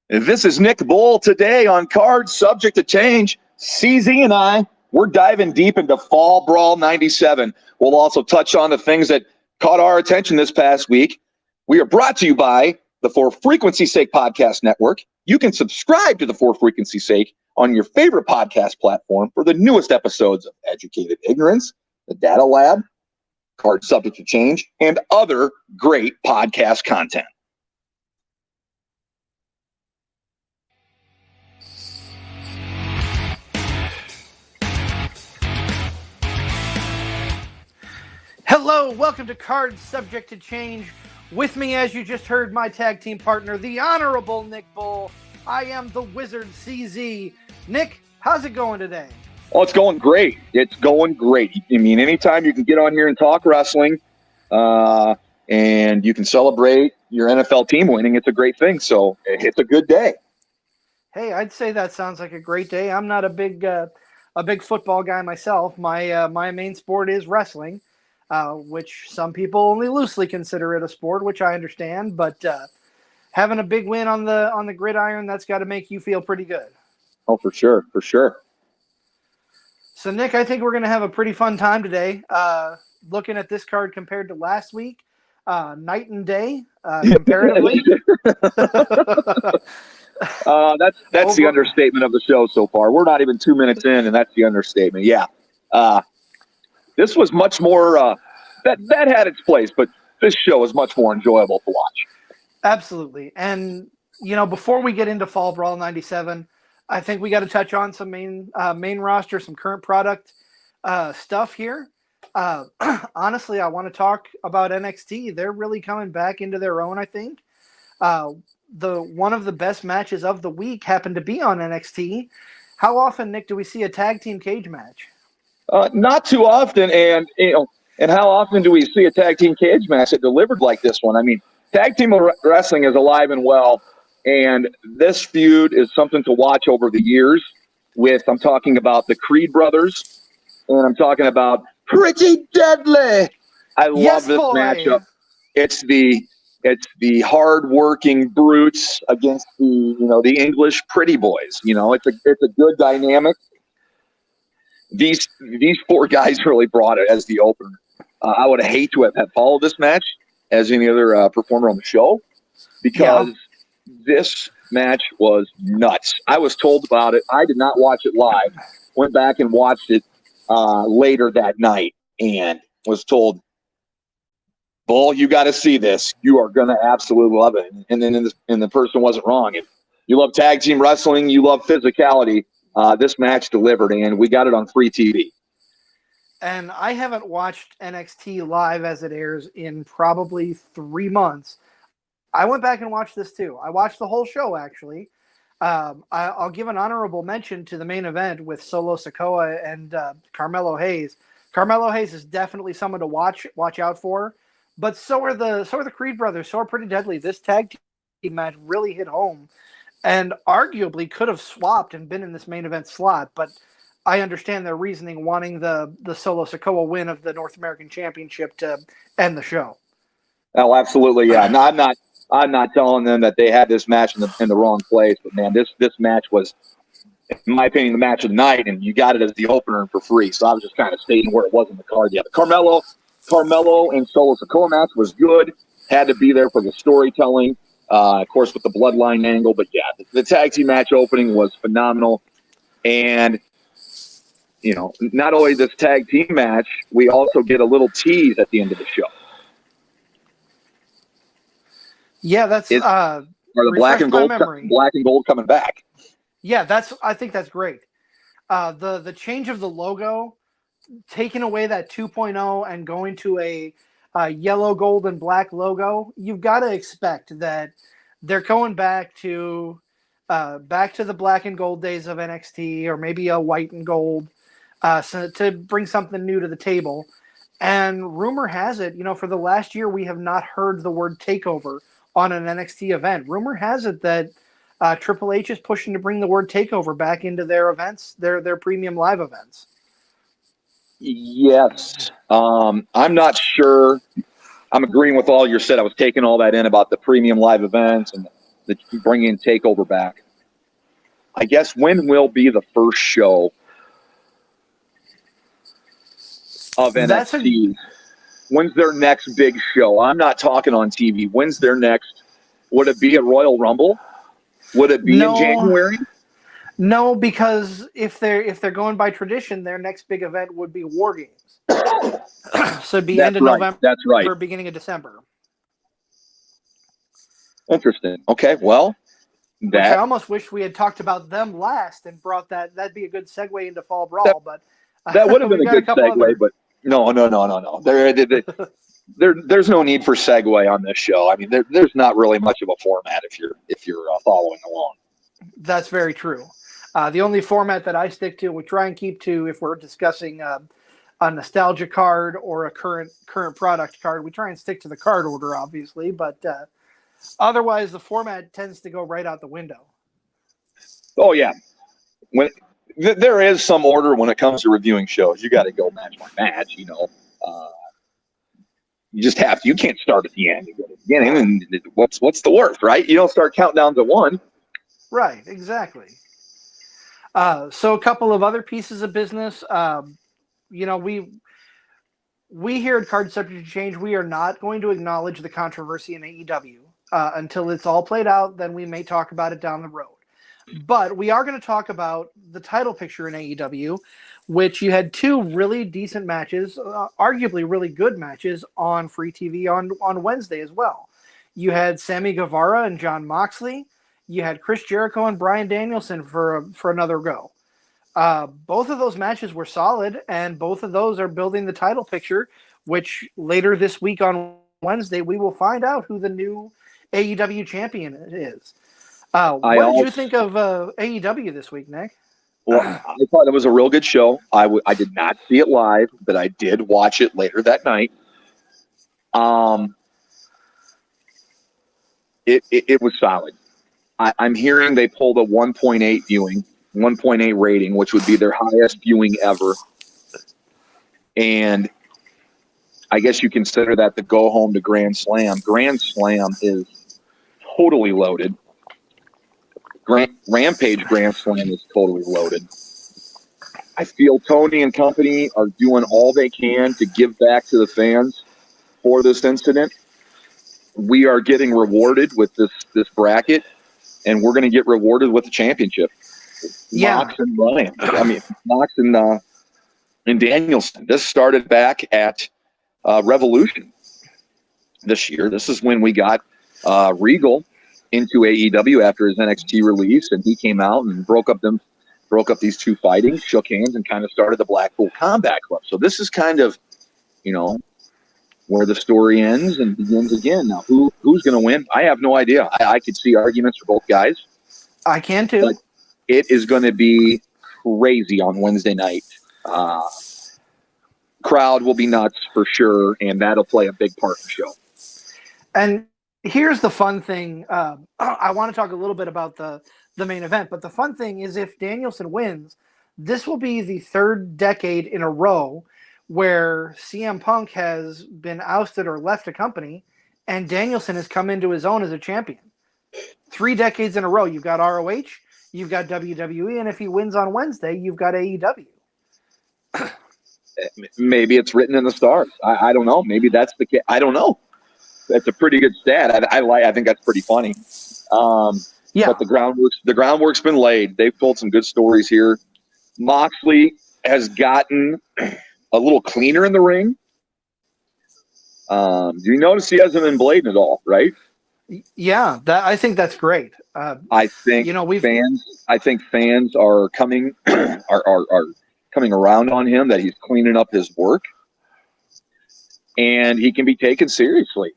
This is Nick Bull today on Cards Subject to Change. CZ and I, we're diving deep into Fall Brawl 97. We'll also touch on the things that caught our attention this past week. We are brought to you by the For Frequency's Sake Podcast Network. You can subscribe to the For Frequency's Sake on your favorite podcast platform for the newest episodes of Educated Ignorance, The Data Lab, Cards Subject to Change, and other great podcast content. Hello, welcome to Cards Subject to Change. With me, as you just heard, my tag team partner, the Honorable Nick Bull. I am the Wizard CZ. Nick, how's it going today? Oh, it's going great. It's going great. I mean, anytime you can get on here and talk wrestling and you can celebrate your NFL team winning, it's a great thing. So it's a good day. Hey, I'd say that sounds like a great day. I'm not a big football guy myself. My main sport is wrestling. Which some people only loosely consider it a sport, which I understand. But having a big win on the gridiron, that's got to make you feel pretty good. Oh, for sure, for sure. So, Nick, I think we're going to have a pretty fun time today. Looking at this card compared to last week, night and day, comparatively. That's the understatement of the show so far. We're not even 2 minutes in, and that's the understatement. Yeah. This was much more that had its place, but this show is much more enjoyable to watch. Absolutely. And, before we get into Fall Brawl 97, I think we got to touch on some main roster, some current product stuff here. Honestly, I want to talk about NXT. They're really coming back into their own, I think. One of the best matches of the week happened to be on NXT. How often, Nick, do we see a tag team cage match? Not too often, and how often do we see a tag team cage match that delivered like this one? I mean, tag team wrestling is alive and well, and this feud is something to watch over the years. I'm talking about the Creed brothers, and I'm talking about Pretty Deadly. I love this matchup. It's the hard-working brutes against the English pretty boys. It's a good dynamic. These four guys really brought it as the opener. I would have hated to have followed this match as any other performer on the show because this match was nuts. I was told about it. I did not watch it live. Went back and watched it later that night and was told, Bull, you got to see this. You are going to absolutely love it. And then the person wasn't wrong. If you love tag team wrestling, you love physicality, this match delivered, and we got it on free TV. And I haven't watched NXT live as it airs in probably 3 months. I went back and watched this too. I watched the whole show, actually. I'll give an honorable mention to the main event with Solo Sikoa and Carmelo Hayes. Carmelo Hayes is definitely someone to watch out for, but so are the Creed brothers. So are Pretty Deadly. This tag team match really hit home. And arguably could have swapped and been in this main event slot, but I understand their reasoning wanting the Solo Sikoa win of the North American Championship to end the show. Oh, absolutely, yeah. No, I'm not telling them that they had this match in the wrong place, but man, this match was, in my opinion, the match of the night, and you got it as the opener for free. So I was just kind of stating where it was in the card. Yeah, the Carmelo and Solo Sikoa match was good. Had to be there for the storytelling. Of course, with the bloodline angle, but yeah, the tag team match opening was phenomenal. And, not only this tag team match, we also get a little tease at the end of the show. Yeah, that's are the black and gold coming back? Yeah, I think that's great. The change of the logo, taking away that 2.0 and going to a yellow, gold, and black logo, you've got to expect that they're going back to the black and gold days of NXT, or maybe a white and gold, so to bring something new to the table. And rumor has it, for the last year, we have not heard the word takeover on an NXT event. Rumor has it that Triple H is pushing to bring the word takeover back into their events, their premium live events. Yes. I'm not sure. I'm agreeing with all you said. I was taking all that in about the premium live events and bringing TakeOver back. I guess when will be the first show of NXT? When's their next big show? I'm not talking on TV. When's their next? Would it be at Royal Rumble? Would it be in January? No, because if they're going by tradition, their next big event would be War Games. So it'd be end of November. That's right. Or beginning of December. Interesting. Okay, well, I almost wish we had talked about them last and brought that. That'd be a good segue into Fall Brawl, but that would have been a good segue. But no. There's no need for segue on this show. I mean, there's not really much of a format if you're following along. That's very true. The only format that I stick to, we try and keep to, if we're discussing a nostalgia card or a current product card, we try and stick to the card order, obviously, but otherwise the format tends to go right out the window. Oh yeah, there is some order when it comes to reviewing shows. You got to go match by match, you know. You just have to. You can't start at the end. You go to the beginning, and what's the worth, right? You don't start countdowns at 1. Right, exactly. So a couple of other pieces of business. You know, we here at Card Subject to Change, we are not going to acknowledge the controversy in AEW until it's all played out. Then we may talk about it down the road. But we are going to talk about the title picture in AEW, which you had 2 really decent matches, arguably really good matches on free TV on Wednesday as well. You had Sammy Guevara and Jon Moxley. You had Chris Jericho and Bryan Danielson for another go. Both of those matches were solid, and both of those are building the title picture, which later this week on Wednesday, we will find out who the new AEW champion is. What did you think of AEW this week, Nick? Well, I thought it was a real good show. I did not see it live, but I did watch it later that night. It was solid. I'm hearing they pulled a 1.8 rating, which would be their highest viewing ever. And I guess you consider that the go home to Grand Slam. Grand Slam is totally loaded. Rampage Grand Slam is totally loaded. I feel Tony and company are doing all they can to give back to the fans for this incident. We are getting rewarded with this bracket, and we're going to get rewarded with the championship. Yeah. Mox and Bryan. I mean, Mox and Danielson. This started back at Revolution this year. This is when we got Regal into AEW after his NXT release, and he came out and broke up these 2 fighting, shook hands, and kind of started the Blackpool Combat Club. So this is kind of, you know, where the story ends and begins again. Now, who's going to win? I have no idea. I could see arguments for both guys. I can too. But it is going to be crazy on Wednesday night. Crowd will be nuts for sure, and that'll play a big part in the show. And here's the fun thing. I want to talk a little bit about the main event, but the fun thing is if Danielson wins, this will be the 3rd decade in a row where CM Punk has been ousted or left a company, and Danielson has come into his own as a champion. 3 decades in a row. You've got ROH, you've got WWE, and if he wins on Wednesday, you've got AEW. Maybe it's written in the stars. I don't know. Maybe that's the case. I don't know. That's a pretty good stat. I think that's pretty funny. Yeah. But the groundwork's been laid. They've told some good stories here. Moxley has gotten a little cleaner in the ring. Do you notice he hasn't been blading at all, right? Yeah, I think that's great. I think fans are coming are coming around on him that he's cleaning up his work, and he can be taken seriously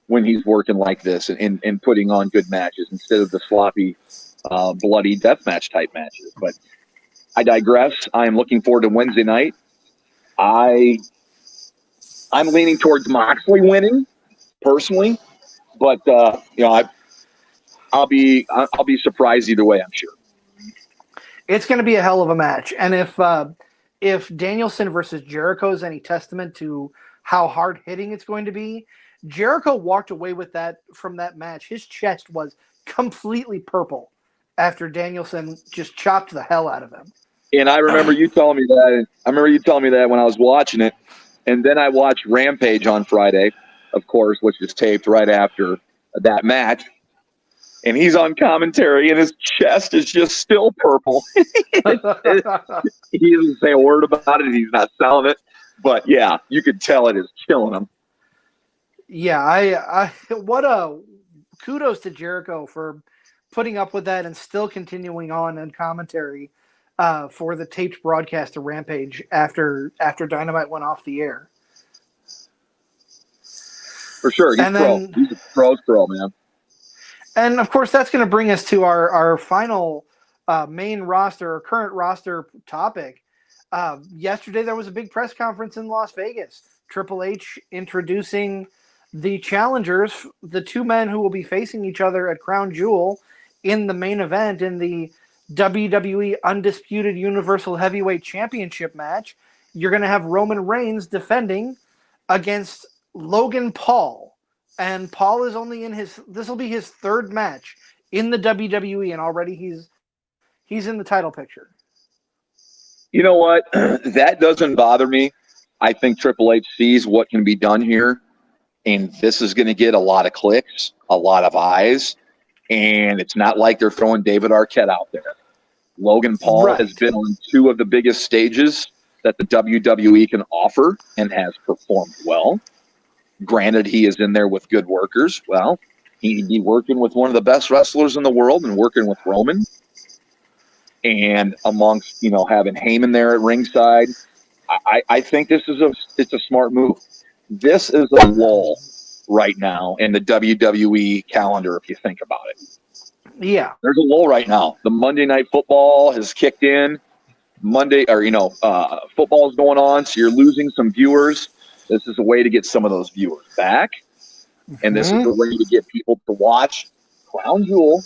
when he's working like this and putting on good matches instead of the sloppy, bloody deathmatch type matches. But I digress. I'm looking forward to Wednesday night. I'm leaning towards Moxley winning personally, but I'll be surprised either way, I'm sure. It's going to be a hell of a match, and if Danielson versus Jericho is any testament to how hard hitting it's going to be, Jericho walked away with that from that match. His chest was completely purple after Danielson just chopped the hell out of him. And I remember you telling me that. I remember you telling me that when I was watching it. And then I watched Rampage on Friday, of course, which is taped right after that match. And he's on commentary, and his chest is just still purple. He doesn't say a word about it. He's not selling it. But, yeah, you could tell it is killing him. Yeah, kudos to Jericho for putting up with that and still continuing on in commentary for the taped broadcast of Rampage after Dynamite went off the air. For sure. He's a pro, man. And, of course, that's going to bring us to our final main roster or current roster topic. Yesterday there was a big press conference in Las Vegas. Triple H introducing the challengers, the two men who will be facing each other at Crown Jewel in the main event in the WWE Undisputed Universal Heavyweight Championship match. You're going to have Roman Reigns defending against Logan Paul. And Paul is only this will be his third match in the WWE, and already he's in the title picture. You know what? That doesn't bother me. I think Triple H sees what can be done here, and this is going to get a lot of clicks, a lot of eyes, and it's not like they're throwing David Arquette out there. Logan Paul has been on two of the biggest stages that the WWE can offer and has performed well. Granted, he is in there with good workers. Well, he'd be working with one of the best wrestlers in the world and working with Roman. And amongst, having Heyman there at ringside, I think it's a smart move. This is a lull right now in the WWE calendar, if you think about it. Yeah. There's a lull right now. The Monday Night Football has kicked in. Football is going on, so you're losing some viewers. This is a way to get some of those viewers back. And this is a way to get people to watch Crown Jewel,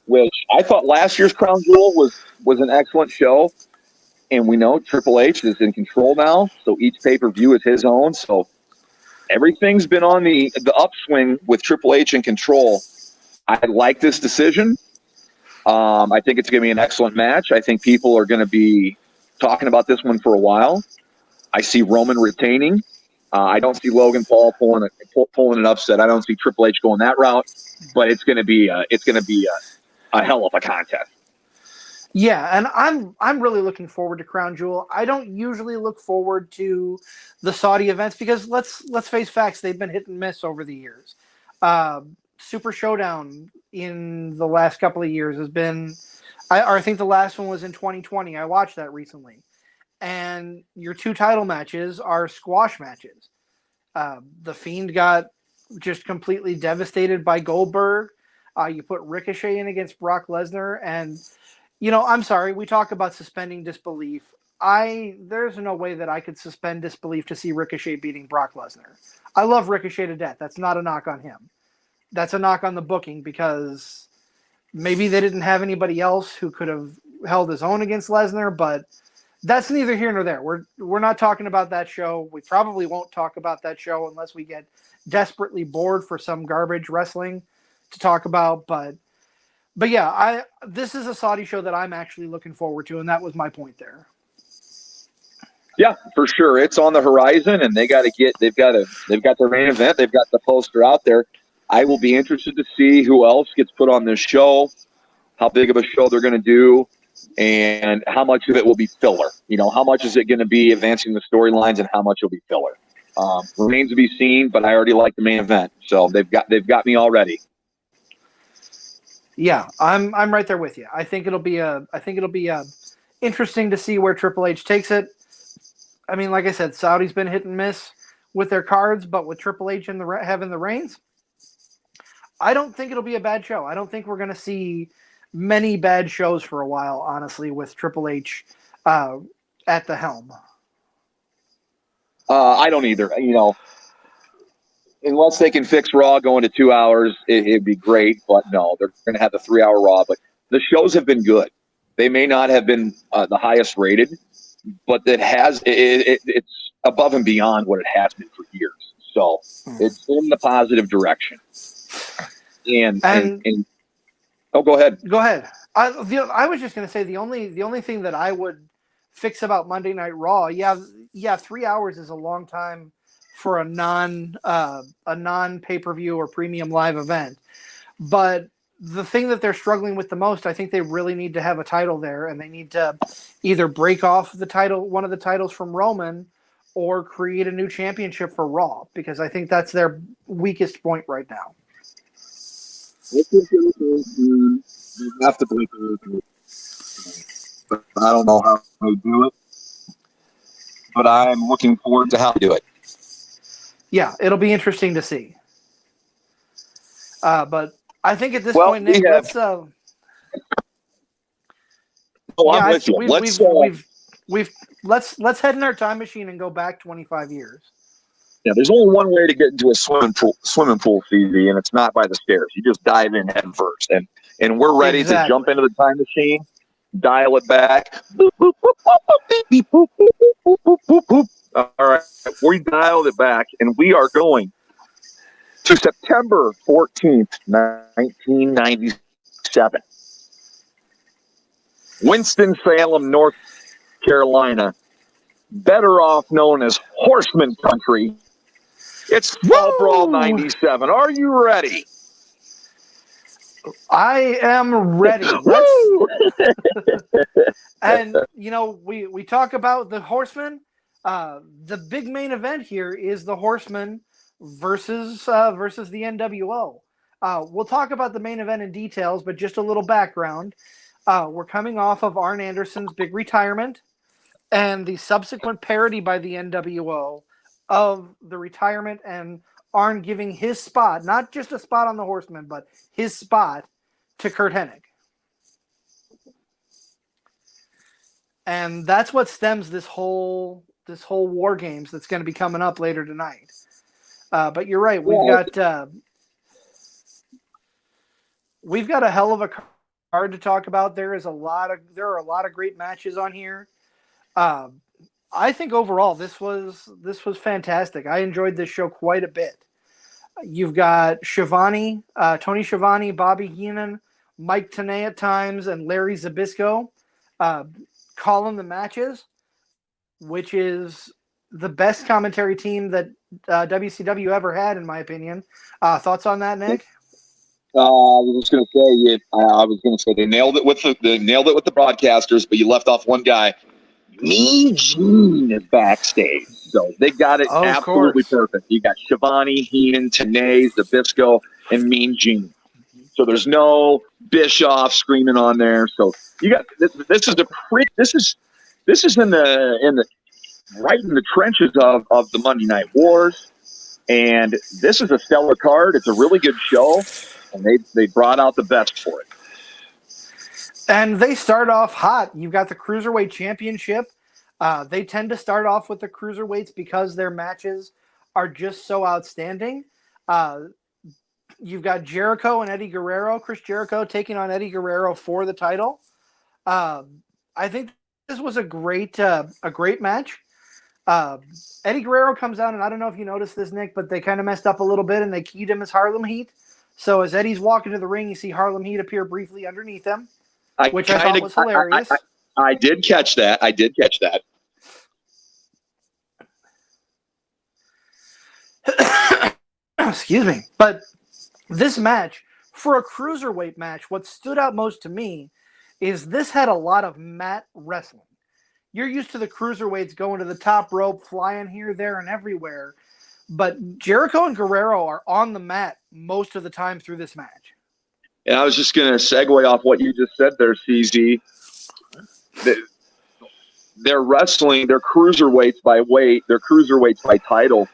which I thought last year's Crown Jewel was an excellent show. And we know Triple H is in control now, so each pay-per-view is his own. So everything's been on the upswing with Triple H in control. I like this decision. I think it's going to be an excellent match. I think people are going to be talking about this one for a while. I see Roman retaining. I don't see Logan Paul pulling an upset. I don't see Triple H going that route, but it's going to be a hell of a contest. Yeah, and I'm really looking forward to Crown Jewel. I don't usually look forward to the Saudi events because let's face facts, they've been hit and miss over the years. Super Showdown in the last couple of years has been, I think the last one was in 2020. I watched that recently. And your two title matches are squash matches. The Fiend got just completely devastated by Goldberg. You put Ricochet in against Brock Lesnar. And, I'm sorry, we talk about suspending disbelief. There's no way that I could suspend disbelief to see Ricochet beating Brock Lesnar. I love Ricochet to death. That's not a knock on him. That's a knock on the booking because maybe they didn't have anybody else who could have held his own against Lesnar, but that's neither here nor there. We're not talking about that show. We probably won't talk about that show unless we get desperately bored for some garbage wrestling to talk about. But yeah, this is a Saudi show that I'm actually looking forward to, and that was my point there. Yeah, for sure. It's on the horizon, and they've got their main event. They've got the poster out there. I will be interested to see who else gets put on this show, how big of a show they're going to do, and how much of it will be filler. How much is it going to be advancing the storylines, and how much will be filler. Remains to be seen, but I already like the main event, so they've got me already. Yeah, I'm right there with you. I think it'll be interesting to see where Triple H takes it. I mean, like I said, Saudi's been hit and miss with their cards, but with Triple H having the reins, I don't think it'll be a bad show. I don't think we're going to see many bad shows for a while, honestly, with Triple H at the helm. I don't either. Unless they can fix Raw going to 2 hours, it'd be great. But no, they're going to have the 3-hour Raw. But the shows have been good. They may not have been the highest rated, but it's above and beyond what it has been for years. So it's in the positive direction. And Oh, go ahead. Go ahead. I was just going to say the only thing that I would fix about Monday Night Raw. Yeah, 3 hours is a long time for a non pay-per-view or premium live event. But the thing that they're struggling with the most, I think they really need to have a title there, and they need to either break off one of the titles from Roman, or create a new championship for Raw, because I think that's their weakest point right now. You have to break it. I don't know how they do it, but I'm looking forward to how they do it. Yeah, it'll be interesting to see. But I think at this point, Nick, let's head in our time machine and go back 25 years. Yeah, there's only one way to get into a swimming pool, CZ, and it's not by the stairs. You just dive in head first, and we're ready to jump into the time machine, dial it back. Boop, boop, boop, boop, boop, beep, boop, boop, boop, boop, boop, boop. All right, we dialed it back, and we are going to September 14th, 1997. Winston-Salem, North Carolina, better off known as Horseman Country. It's Fall Brawl 97. Are you ready? I am ready. And, we talk about the Horsemen. The big main event here is the Horsemen versus the NWO. We'll talk about the main event in details, but just a little background. We're coming off of Arn Anderson's big retirement and the subsequent parody by the NWO of the retirement, and Arn giving his spot, not just a spot on the Horsemen, but his spot to Curt Hennig. And that's what stems this whole War Games that's going to be coming up later tonight. But you're right. We've got a hell of a card to talk about. There are a lot of great matches on here. I think overall this was fantastic. I enjoyed this show quite a bit. You've got Tony Schiavone, Bobby Heenan, Mike Tenay at times, and Larry Zbyszko calling the matches, which is the best commentary team that WCW ever had, in my opinion. Thoughts on that, Nick? I was going to say they nailed it with the broadcasters, but you left off one guy. Mean Gene is backstage, so they got it absolutely perfect. You got Schiavone, Heenan, Tenay, Zbyszko, and Mean Gene. So there's no Bischoff screaming on there. So you got this is in the right in the trenches of the Monday Night Wars, and this is a stellar card. It's a really good show, and they brought out the best for it. And they start off hot. You've got the Cruiserweight Championship. They tend to start off with the Cruiserweights because their matches are just so outstanding. You've got Jericho and Eddie Guerrero. Chris Jericho taking on Eddie Guerrero for the title. I think this was a great match. Eddie Guerrero comes out, and I don't know if you noticed this, Nick, but they kind of messed up a little bit, and they keyed him as Harlem Heat. So as Eddie's walking to the ring, you see Harlem Heat appear briefly underneath him. Which I thought was hilarious. I did catch that. Excuse me. But this match, for a cruiserweight match, what stood out most to me is this had a lot of mat wrestling. You're used to the cruiserweights going to the top rope, flying here, there, and everywhere. But Jericho and Guerrero are on the mat most of the time through this match. And I was just going to segue off what you just said there, CZ. They're wrestling, they're cruiserweights by weight, they're cruiserweights by title.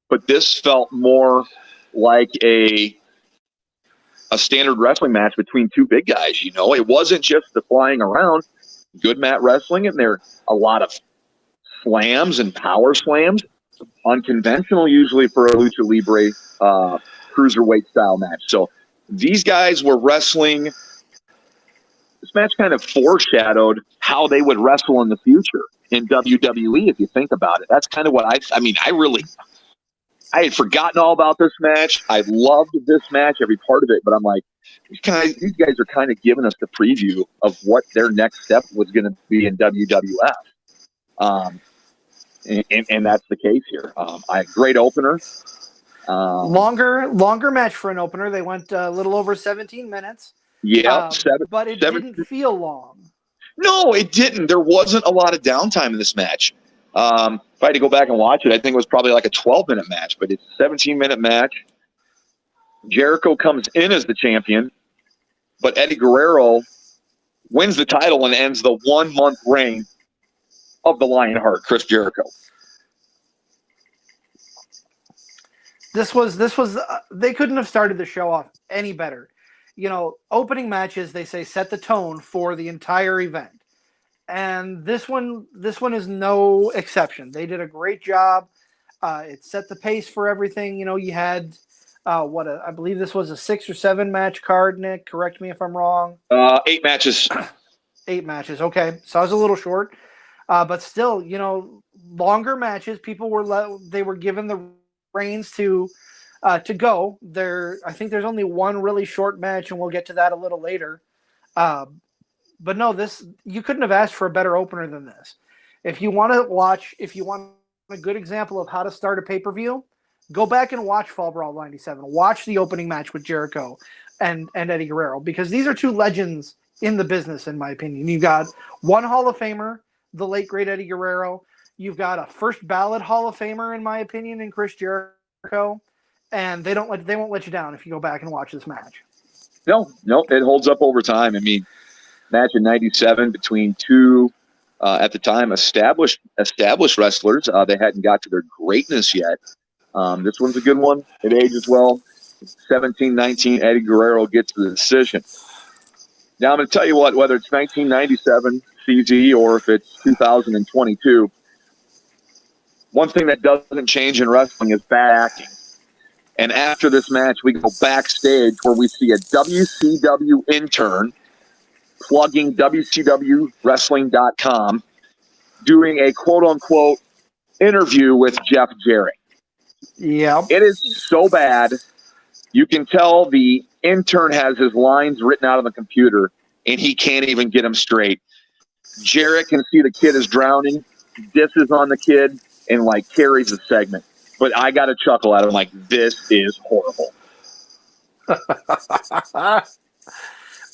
But this felt more like a standard wrestling match between two big guys, It wasn't just the flying around. Good mat wrestling, and there are a lot of slams and power slams. Unconventional usually for a Lucha Libre cruiserweight style match. So these guys were wrestling. This match kind of foreshadowed how they would wrestle in the future in WWE, if you think about it. That's kind of what I really I had forgotten all about this match. I loved this match, every part of it, but I'm like, these guys are kind of giving us the preview of what their next step was going to be in WWF. And that's the case here. I had great opener. Longer match for an opener. They went a little over 17 minutes. Yeah, but it didn't feel long. No, it didn't. There wasn't a lot of downtime in this match. If I had to go back and watch it, I think it was probably like a 12-minute match, but it's a 17-minute match. Jericho comes in as the champion, but Eddie Guerrero wins the title and ends the 1-month reign of the Lionheart, Chris Jericho. This was they couldn't have started the show off any better. You know, opening matches, they say, set the tone for the entire event. And this one is no exception. They did a great job. It set the pace for everything. You know, you had I believe this was a 6 or 7 match card, Nick. Correct me if I'm wrong. 8 matches. 8 matches. Okay. So I was a little short. But still, you know, longer matches, people were given the reins to go there. I think there's only one really short match, and we'll get to that a little later. But no, you couldn't have asked for a better opener than this. If you want a good example of how to start a pay-per-view, go back and watch Fall Brawl 97. Watch the opening match with Jericho and Eddie Guerrero, because these are two legends in the business, in my opinion. You've got one Hall of Famer, the late great Eddie Guerrero. You've got a first ballot Hall of Famer, in my opinion, in Chris Jericho. And they won't let you down if you go back and watch this match. No, it holds up over time. I mean, match in '97 between two at the time established wrestlers. They hadn't got to their greatness yet. This one's a good one. It ages well. 17-19, Eddie Guerrero gets the decision. Now I'm going to tell you what, whether it's 1997 CZ or if it's 2022, one thing that doesn't change in wrestling is bad acting. And after this match, we go backstage where we see a WCW intern plugging WCWWrestling.com doing a quote-unquote interview with Jeff Jarrett. Yeah. It is so bad. You can tell the intern has his lines written out on the computer, and he can't even get them straight. Jarrett can see the kid is drowning, disses on the kid, and, like, carries the segment. But I got to chuckle at him like, this is horrible.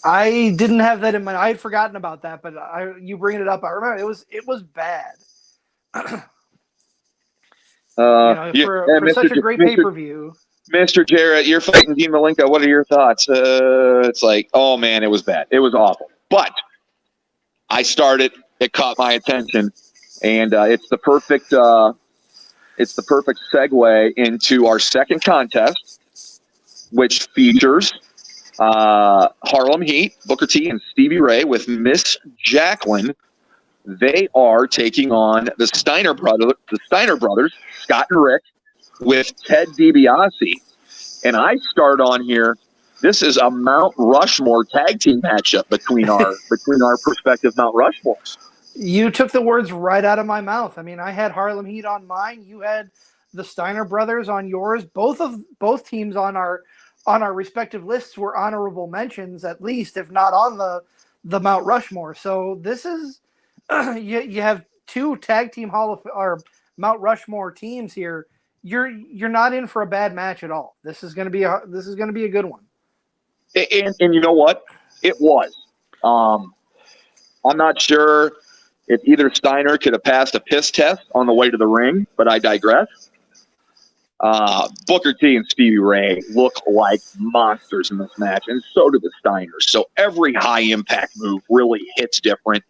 I didn't have that in mind. I had forgotten about that, but you bringing it up, I remember it was bad. For such a great pay-per-view. Mr. Jarrett, you're fighting Dean Malenko. What are your thoughts? It's like, oh, man, it was bad. It was awful. But I started. It caught my attention. And it's the perfect segue into our second contest, which features Harlem Heat, Booker T, and Stevie Ray with Miss Jacqueline. They are taking on the Steiner brothers, Scott and Rick, with Ted DiBiase. And I start on here. This is a Mount Rushmore tag team matchup between our prospective Mount Rushmores. You took the words right out of my mouth. I mean, I had Harlem Heat on mine. You had the Steiner brothers on yours. Both teams on our respective lists were honorable mentions, at least, if not on the Mount Rushmore. So this is you have two tag team Mount Rushmore teams here. You're not in for a bad match at all. This is going to be a good one. And you know what? It was. I'm not sure if either Steiner could have passed a piss test on the way to the ring, but I digress. Booker T and Stevie Ray look like monsters in this match, and so do the Steiners. So every high-impact move really hits different.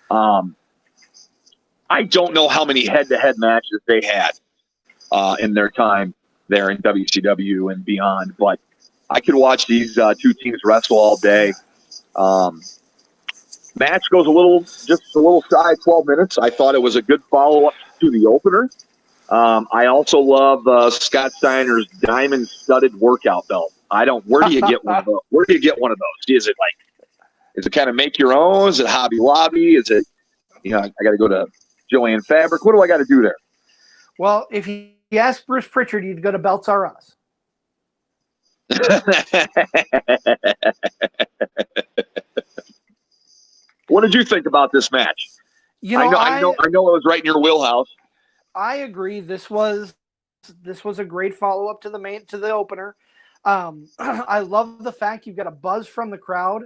I don't know how many head-to-head matches they had in their time there in WCW and beyond, but I could watch these two teams wrestle all day. Match goes just a little shy, 12 minutes. I thought it was a good follow-up to the opener. I also love Scott Steiner's diamond-studded workout belt. Where do you get one of those? Is it kind of make your own? Is it Hobby Lobby? Is it, I got to go to Joanne Fabric? What do I got to do there? Well, if you asked Bruce Pritchard, you'd go to Belts R Us. What did you think about this match? I know it was right in your wheelhouse. I agree. This was a great follow up to the opener. I love the fact you've got a buzz from the crowd.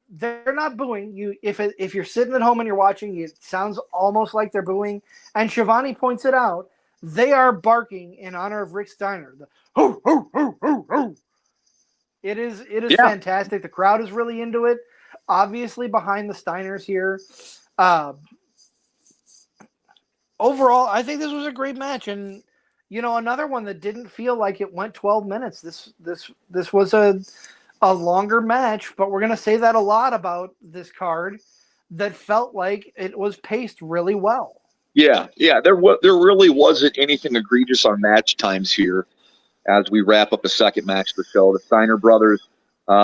They're not booing you. If you're sitting at home and you're watching, it sounds almost like they're booing. And Shivani points it out. They are barking in honor of Rick Steiner. The hoo hoo hoo hoo hoo. It is fantastic. The crowd is really into it. Obviously behind the Steiners here. Overall, I think this was a great match, and another one that didn't feel like it went 12 minutes. This was a longer match, but we're going to say that a lot about this card that felt like it was paced really well. Yeah. There really wasn't anything egregious on match times here as we wrap up the second match of the show. The Steiner brothers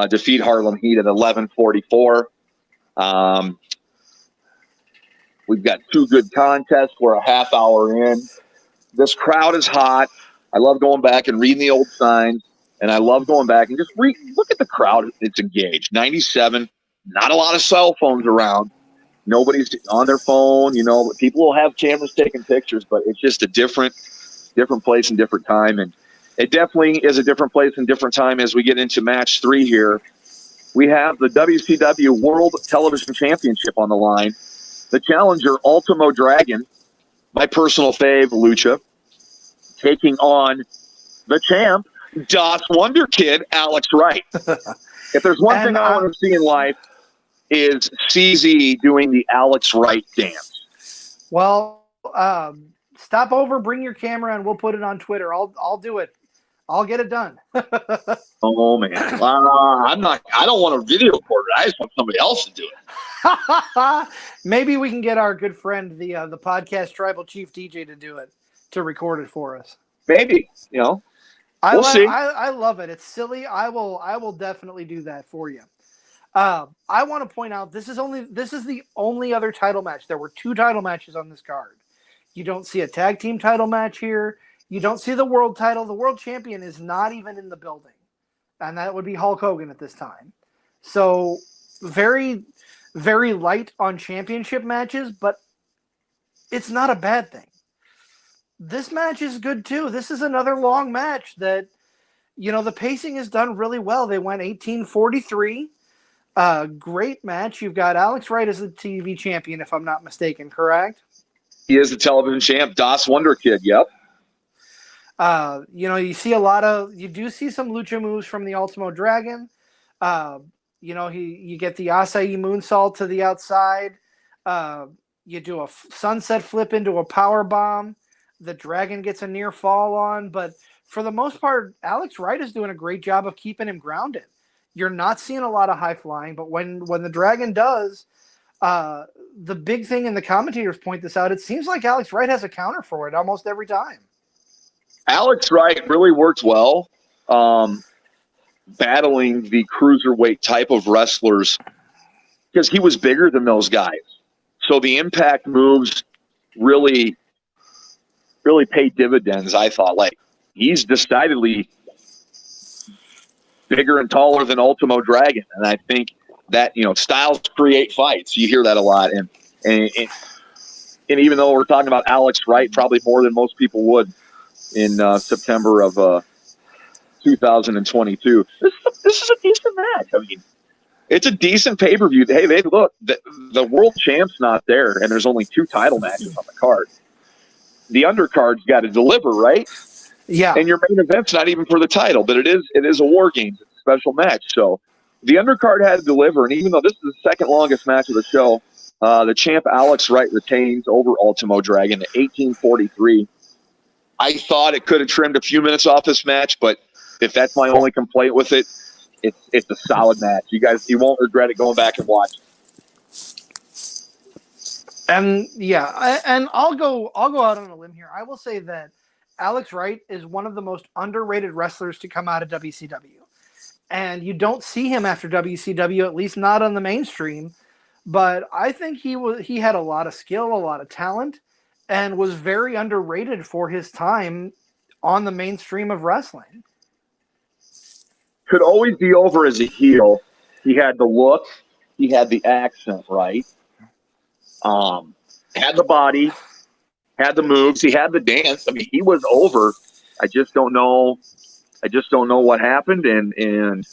defeat Harlem Heat at 11:44. We've got two good contests. We're a half hour in. This crowd is hot. I love going back and reading the old signs, and I love going back and just look at the crowd. It's engaged. 97, not a lot of cell phones around. Nobody's on their phone. People will have cameras taking pictures, but it's just a different place and different time. And it definitely is a different place and different time as we get into match 3 here. We have the WCW World Television Championship on the line. The challenger, Ultimo Dragon, my personal fave, Lucha, taking on the champ, Das Wonder Kid, Alex Wright. If there's one thing I want to see in life, is CZ doing the Alex Wright dance. Well, stop over, bring your camera, and we'll put it on Twitter. I'll do it. I'll get it done. Oh man, I don't want to video record it. I just want somebody else to do it. Maybe we can get our good friend, the podcast Tribal Chief DJ, to do it, to record it for us. Maybe, we'll see. I love it. It's silly. I will definitely do that for you. I want to point out this is the only other title match. There were 2 title matches on this card. You don't see a tag team title match here. You don't see the world title. The world champion is not even in the building, and that would be Hulk Hogan at this time. So very, very light on championship matches, but it's not a bad thing. This match is good too. This is another long match that, the pacing is done really well. They went 18:43. Great match. You've got Alex Wright as the TV champion, if I'm not mistaken, correct? He is the television champ, Das Wonder Kid. Yep. You see you do see some lucha moves from the Ultimo Dragon. You get the acai moonsault to the outside. You do a sunset flip into a power bomb. The Dragon gets a near fall on, but for the most part, Alex Wright is doing a great job of keeping him grounded. You're not seeing a lot of high flying, but when the Dragon does, the big thing, and the commentators point this out, it seems like Alex Wright has a counter for it almost every time. Alex Wright really worked well battling the cruiserweight type of wrestlers because he was bigger than those guys. So the impact moves really paid dividends, I thought. Like, he's decidedly bigger and taller than Ultimo Dragon. And I think that, styles create fights. You hear that a lot. And even though we're talking about Alex Wright probably more than most people would in September of 2022, this is a decent match. I mean, it's a decent pay-per-view. Hey, look, the world champ's not there, and there's only 2 title matches on the card. The undercard's got to deliver, right? Yeah. And your main event's not even for the title, but it is a War Games. It's a special match. So the undercard had to deliver, and even though this is the second longest match of the show, the champ Alex Wright retains over Ultimo Dragon at 18:43. I thought it could have trimmed a few minutes off this match, but if that's my only complaint with it, it's a solid match. You won't regret it going back and watching. And yeah, and I'll go out on a limb here. I will say that Alex Wright is one of the most underrated wrestlers to come out of WCW. And you don't see him after WCW, at least not on the mainstream. But I think he had a lot of skill, a lot of talent, and was very underrated for his time on the mainstream of wrestling. Could always be over as a heel. He had the look. He had the accent, right? Had the body. Had the moves. He had the dance. I mean, he was over. I just don't know what happened. And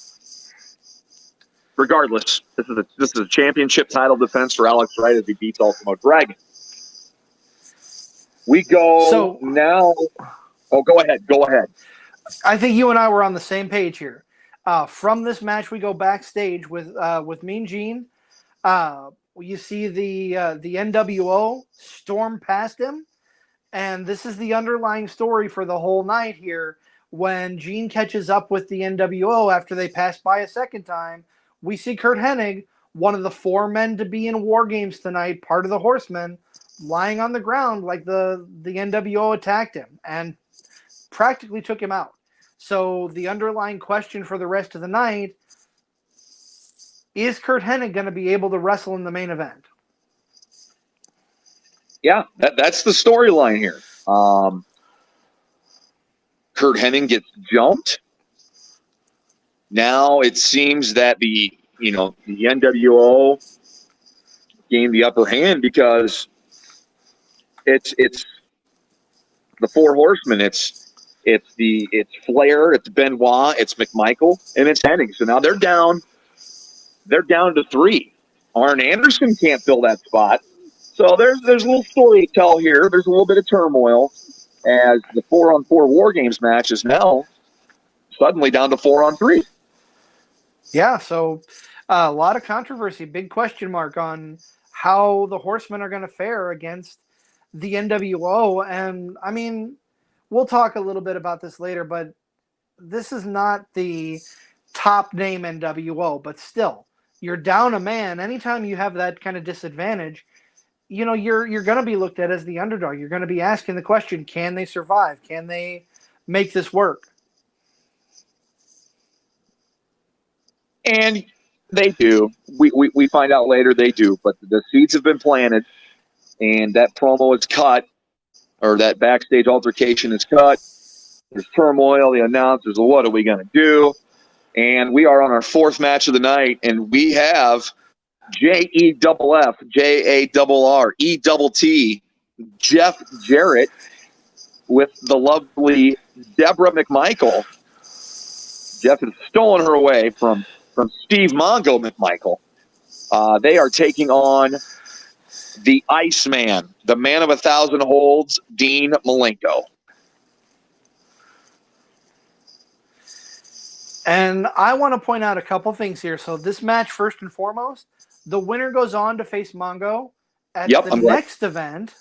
regardless, this is a championship title defense for Alex Wright as he beats Ultimo Dragon. We go now. Oh, go ahead. Go ahead. I think you and I were on the same page here. From this match, we go backstage with Mean Gene. You see the NWO storm past him, and this is the underlying story for the whole night here. When Gene catches up with the NWO after they pass by a second time, we see Curt Hennig, one of the 4 men to be in War Games tonight, part of the Horsemen, lying on the ground like the NWO attacked him and practically took him out. So the underlying question for the rest of the night, is Curt Hennig going to be able to wrestle in the main event? Yeah, that's the storyline here. Curt Hennig gets jumped. Now it seems that the NWO gained the upper hand because it's the Four Horsemen. It's Flair, it's Benoit, it's McMichael, and it's Hennig. So now they're down to 3. Arn Anderson can't fill that spot. So there's a little story to tell here. There's a little bit of turmoil as the 4-on-4 War Games match is now suddenly down to 4-on-3. Yeah, so a lot of controversy, big question mark on how the Horsemen are going to fare against the NWO. And, I mean, we'll talk a little bit about this later, but this is not the top name NWO, but still, you're down a man. Anytime you have that kind of disadvantage, you're going to be looked at as the underdog. You're going to be asking the question, can they survive? Can they make this work? And they do. We find out later they do, but the seeds have been planted, and that promo is cut, or that backstage altercation is cut. There's turmoil. The announcers, what are we going to do? And we are on our 4th match of the night, and we have JEFF, JARRETT, Jeff Jarrett with the lovely Deborah McMichael. Jeff has stolen her away from Steve Mongo McMichael. They are taking on the Iceman, the man of 1,000 holds, Dean Malenko. And I want to point out a couple things here. So this match, first and foremost, the winner goes on to face Mongo at the next event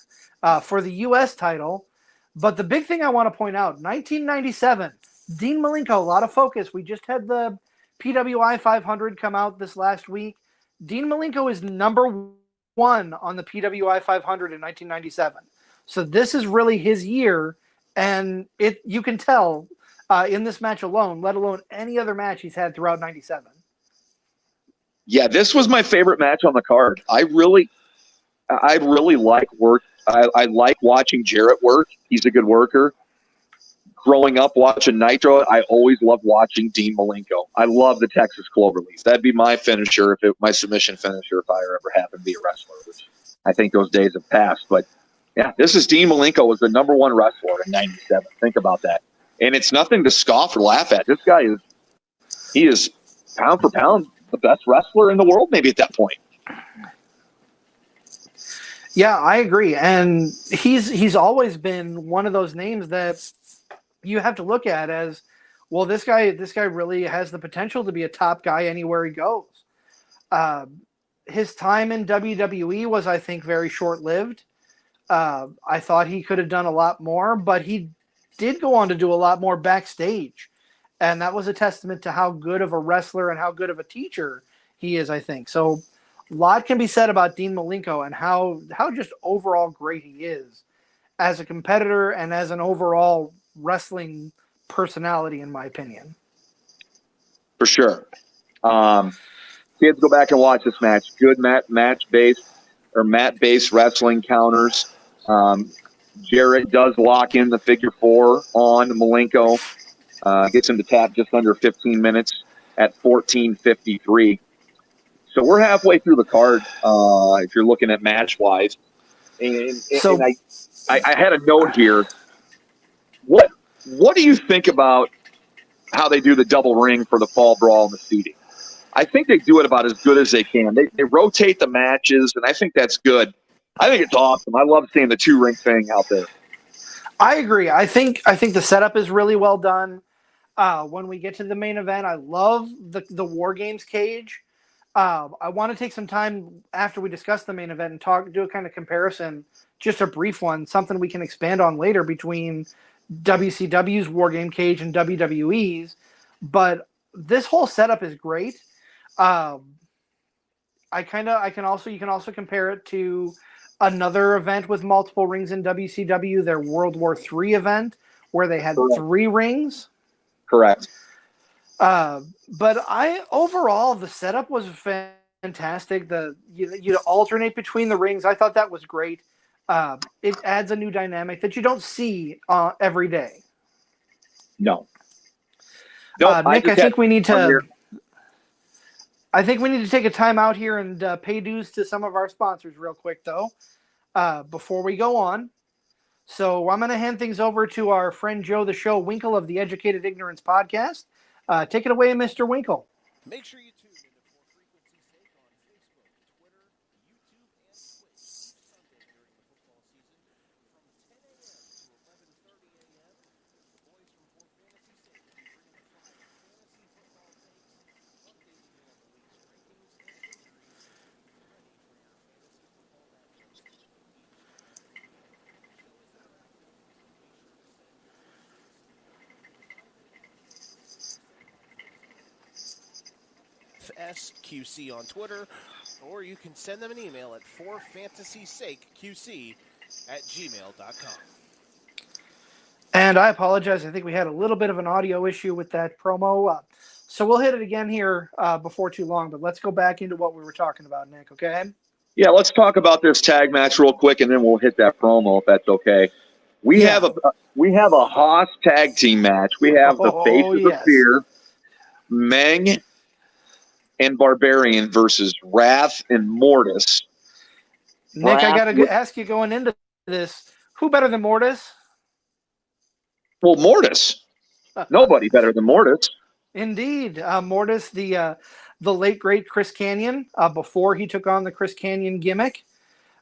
for the U.S. title. But the big thing I want to point out, 1997, Dean Malenko, a lot of focus. We just had the PWI 500 come out this last week. Dean Malenko is number 1 on the PWI 500 in 1997. So this is really his year, and you can tell in this match alone, let alone any other match he's had throughout 97. Yeah, this was my favorite match on the card. I really like work. I like watching Jarrett work. He's a good worker. Growing up watching Nitro, I always loved watching Dean Malenko. I love the Texas Cloverleaf. That'd be my finisher, my submission finisher, if I ever happened to be a wrestler, which I think those days have passed. But yeah, this is Dean Malenko, was the number 1 wrestler in 97. Think about that. And it's nothing to scoff or laugh at. This guy is pound for pound the best wrestler in the world, maybe at that point. Yeah, I agree. And he's always been one of those names that you have to look at as, well, this guy really has the potential to be a top guy anywhere he goes. His time in WWE was, I think, very short-lived. I thought he could have done a lot more, but he did go on to do a lot more backstage. And that was a testament to how good of a wrestler and how good of a teacher he is, I think. So a lot can be said about Dean Malenko and how just overall great he is as a competitor and as an overall wrestling personality, in my opinion. For sure. Kids, go back and watch this match. Good mat-based wrestling counters. Jarrett does lock in the figure 4 on Malenko. Gets him to tap just under 15 minutes at 14:53. So we're halfway through the card if you're looking at match-wise. And I had a note here. What do you think about how they do the double ring for the Fall Brawl and the seeding? I think they do it about as good as they can. They rotate the matches, and I think that's good. I think it's awesome. I love seeing the 2-ring thing out there. I agree. I think the setup is really well done. When we get to the main event, I love the War Games cage. I want to take some time after we discuss the main event and do a kind of comparison, just a brief one, something we can expand on later between WCW's War Game cage and WWE's. But this whole setup is great. You can also compare it to another event with multiple rings in WCW, their World War III event, where they had 3 rings. Correct. But overall the setup was fantastic. You alternate between the rings. I thought that was great. It adds a new dynamic that you don't see every day. No. Nick, I think we need to take a time out here and pay dues to some of our sponsors real quick, though, before we go on. So I'm going to hand things over to our friend Joe the Show Winkle of the Educated Ignorance Podcast. Take it away, Mr. Winkle. Make sure you tune into Four Frequency Sake on Facebook, Twitter, YouTube, and Twitch each Sunday during the football season from 10 a.m. to 11:30 a.m. The boys from Four Fantasy Sake will be bringing the 5 fantasy football takes, updating you on the league's rankings and injuries, and get ready for your fantasy football matchups. Each week, the show is interactive, so be sure to send your questions FFSQC on Twitter, or you can send them an email at forfantasysakeqc@gmail.com. And I apologize. I think we had a little bit of an audio issue with that promo. So we'll hit it again here before too long, but let's go back into what we were talking about, Nick, okay? Yeah, let's talk about this tag match real quick, and then we'll hit that promo if that's okay. We have a Haas tag team match. We have the Faces of Fear, Meng and Barbarian versus Wrath and Mortis. Nick, I got to ask you going into this, who better than Mortis? Well, Mortis. Nobody better than Mortis. Indeed. Mortis, the late, great Chris Kanyon, before he took on the Chris Kanyon gimmick.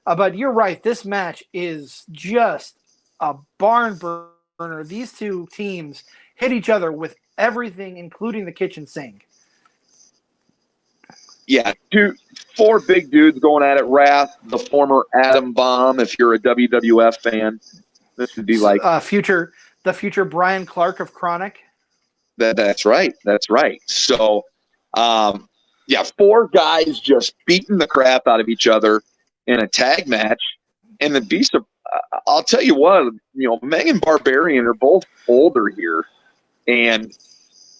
But you're right. This match is just a barn burner. These two teams hit each other with everything, including the kitchen sink. Yeah, 4 big dudes going at it. Wrath, the former Atom Bomb, if you're a WWF fan. This would be like the future Brian Clark of Chronic. That's right. That's right. So, 4 guys just beating the crap out of each other in a tag match. And the Beast of, I'll tell you what, Meng and Barbarian are both older here. And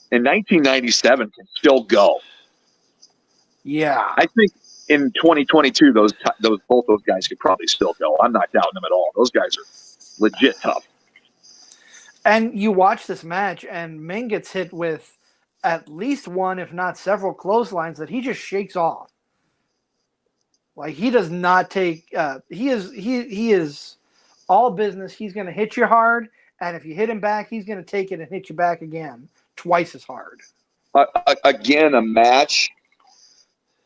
in 1997 can still go. Yeah. I think in 2022, both those guys could probably still go. I'm not doubting them at all. Those guys are legit tough. And you watch this match, and Meng gets hit with at least one, if not several, clotheslines that he just shakes off. Like, he does not take. He is all business. He's going to hit you hard, and if you hit him back, he's going to take it and hit you back again, twice as hard. Again, a match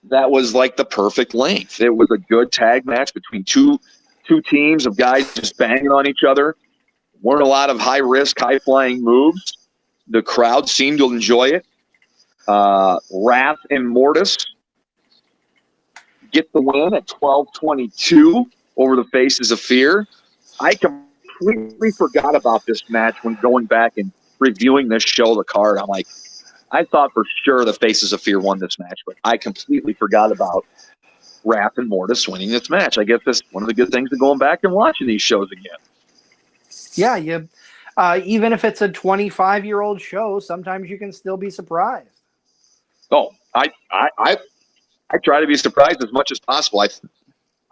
that was like the perfect length. It was a good tag match between two teams of guys just banging on each other. Weren't a lot of high-risk, high-flying moves. The crowd seemed to enjoy it. Wrath and Mortis get the win at 12:22 over the Faces of Fear. I completely forgot about this match when going back and reviewing this show, the card. I'm like, I thought for sure the Faces of Fear won this match, but I completely forgot about Wrath and Mortis winning this match. I guess that's one of the good things of going back and watching these shows again. Yeah, even if it's a 25-year-old show, sometimes you can still be surprised. Oh, I try to be surprised as much as possible.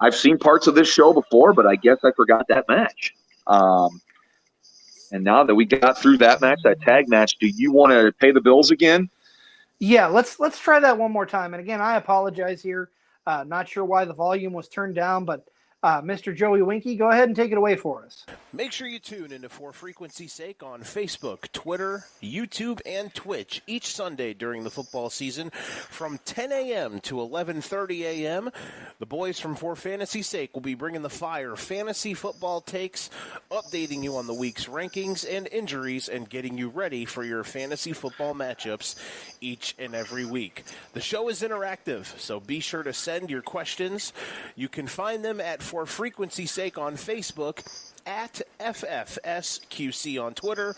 I've seen parts of this show before, but I guess I forgot that match. And now that we got through that match, that tag match, do you want to pay the bills again? Yeah, let's try that one more time. And again, I apologize here. Not sure why the volume was turned down, but Mr. Joey Winky, go ahead and take it away for us. Make sure you tune into For Frequency's Sake on Facebook, Twitter, YouTube, and Twitch each Sunday during the football season from 10 a.m. to 11:30 a.m. The boys from For Fantasy's Sake will be bringing the fire fantasy football takes, updating you on the week's rankings and injuries, and getting you ready for your fantasy football matchups each and every week. The show is interactive, so be sure to send your questions. You can find them at For Frequency's Sake on Facebook, at FFSQC on Twitter,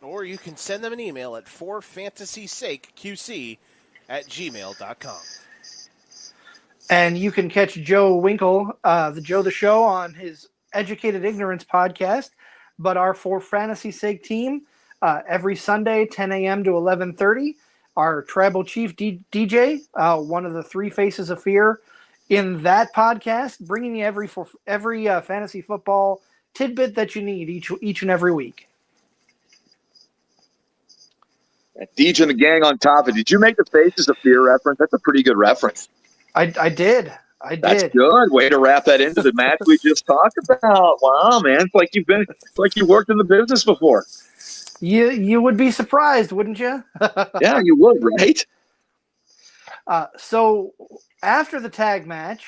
or you can send them an email at forfantasysakeqc@gmail.com. And you can catch Joe Winkle, the Joe the Show, on his Educated Ignorance podcast, but our For Fantasy's Sake team every Sunday, 10 a.m. to 11:30. Our Tribal Chief DJ, one of the three faces of fear in that podcast, bringing you every fantasy football tidbit that you need each and every week. DJ and the gang on top of it. Did you make the Faces of Fear reference? That's a pretty good reference. I did. That's good. Way to wrap that into the match we just talked about. Wow, man. It's like you worked in the business before. You would be surprised, wouldn't you? Yeah, you would, right? So after the tag match,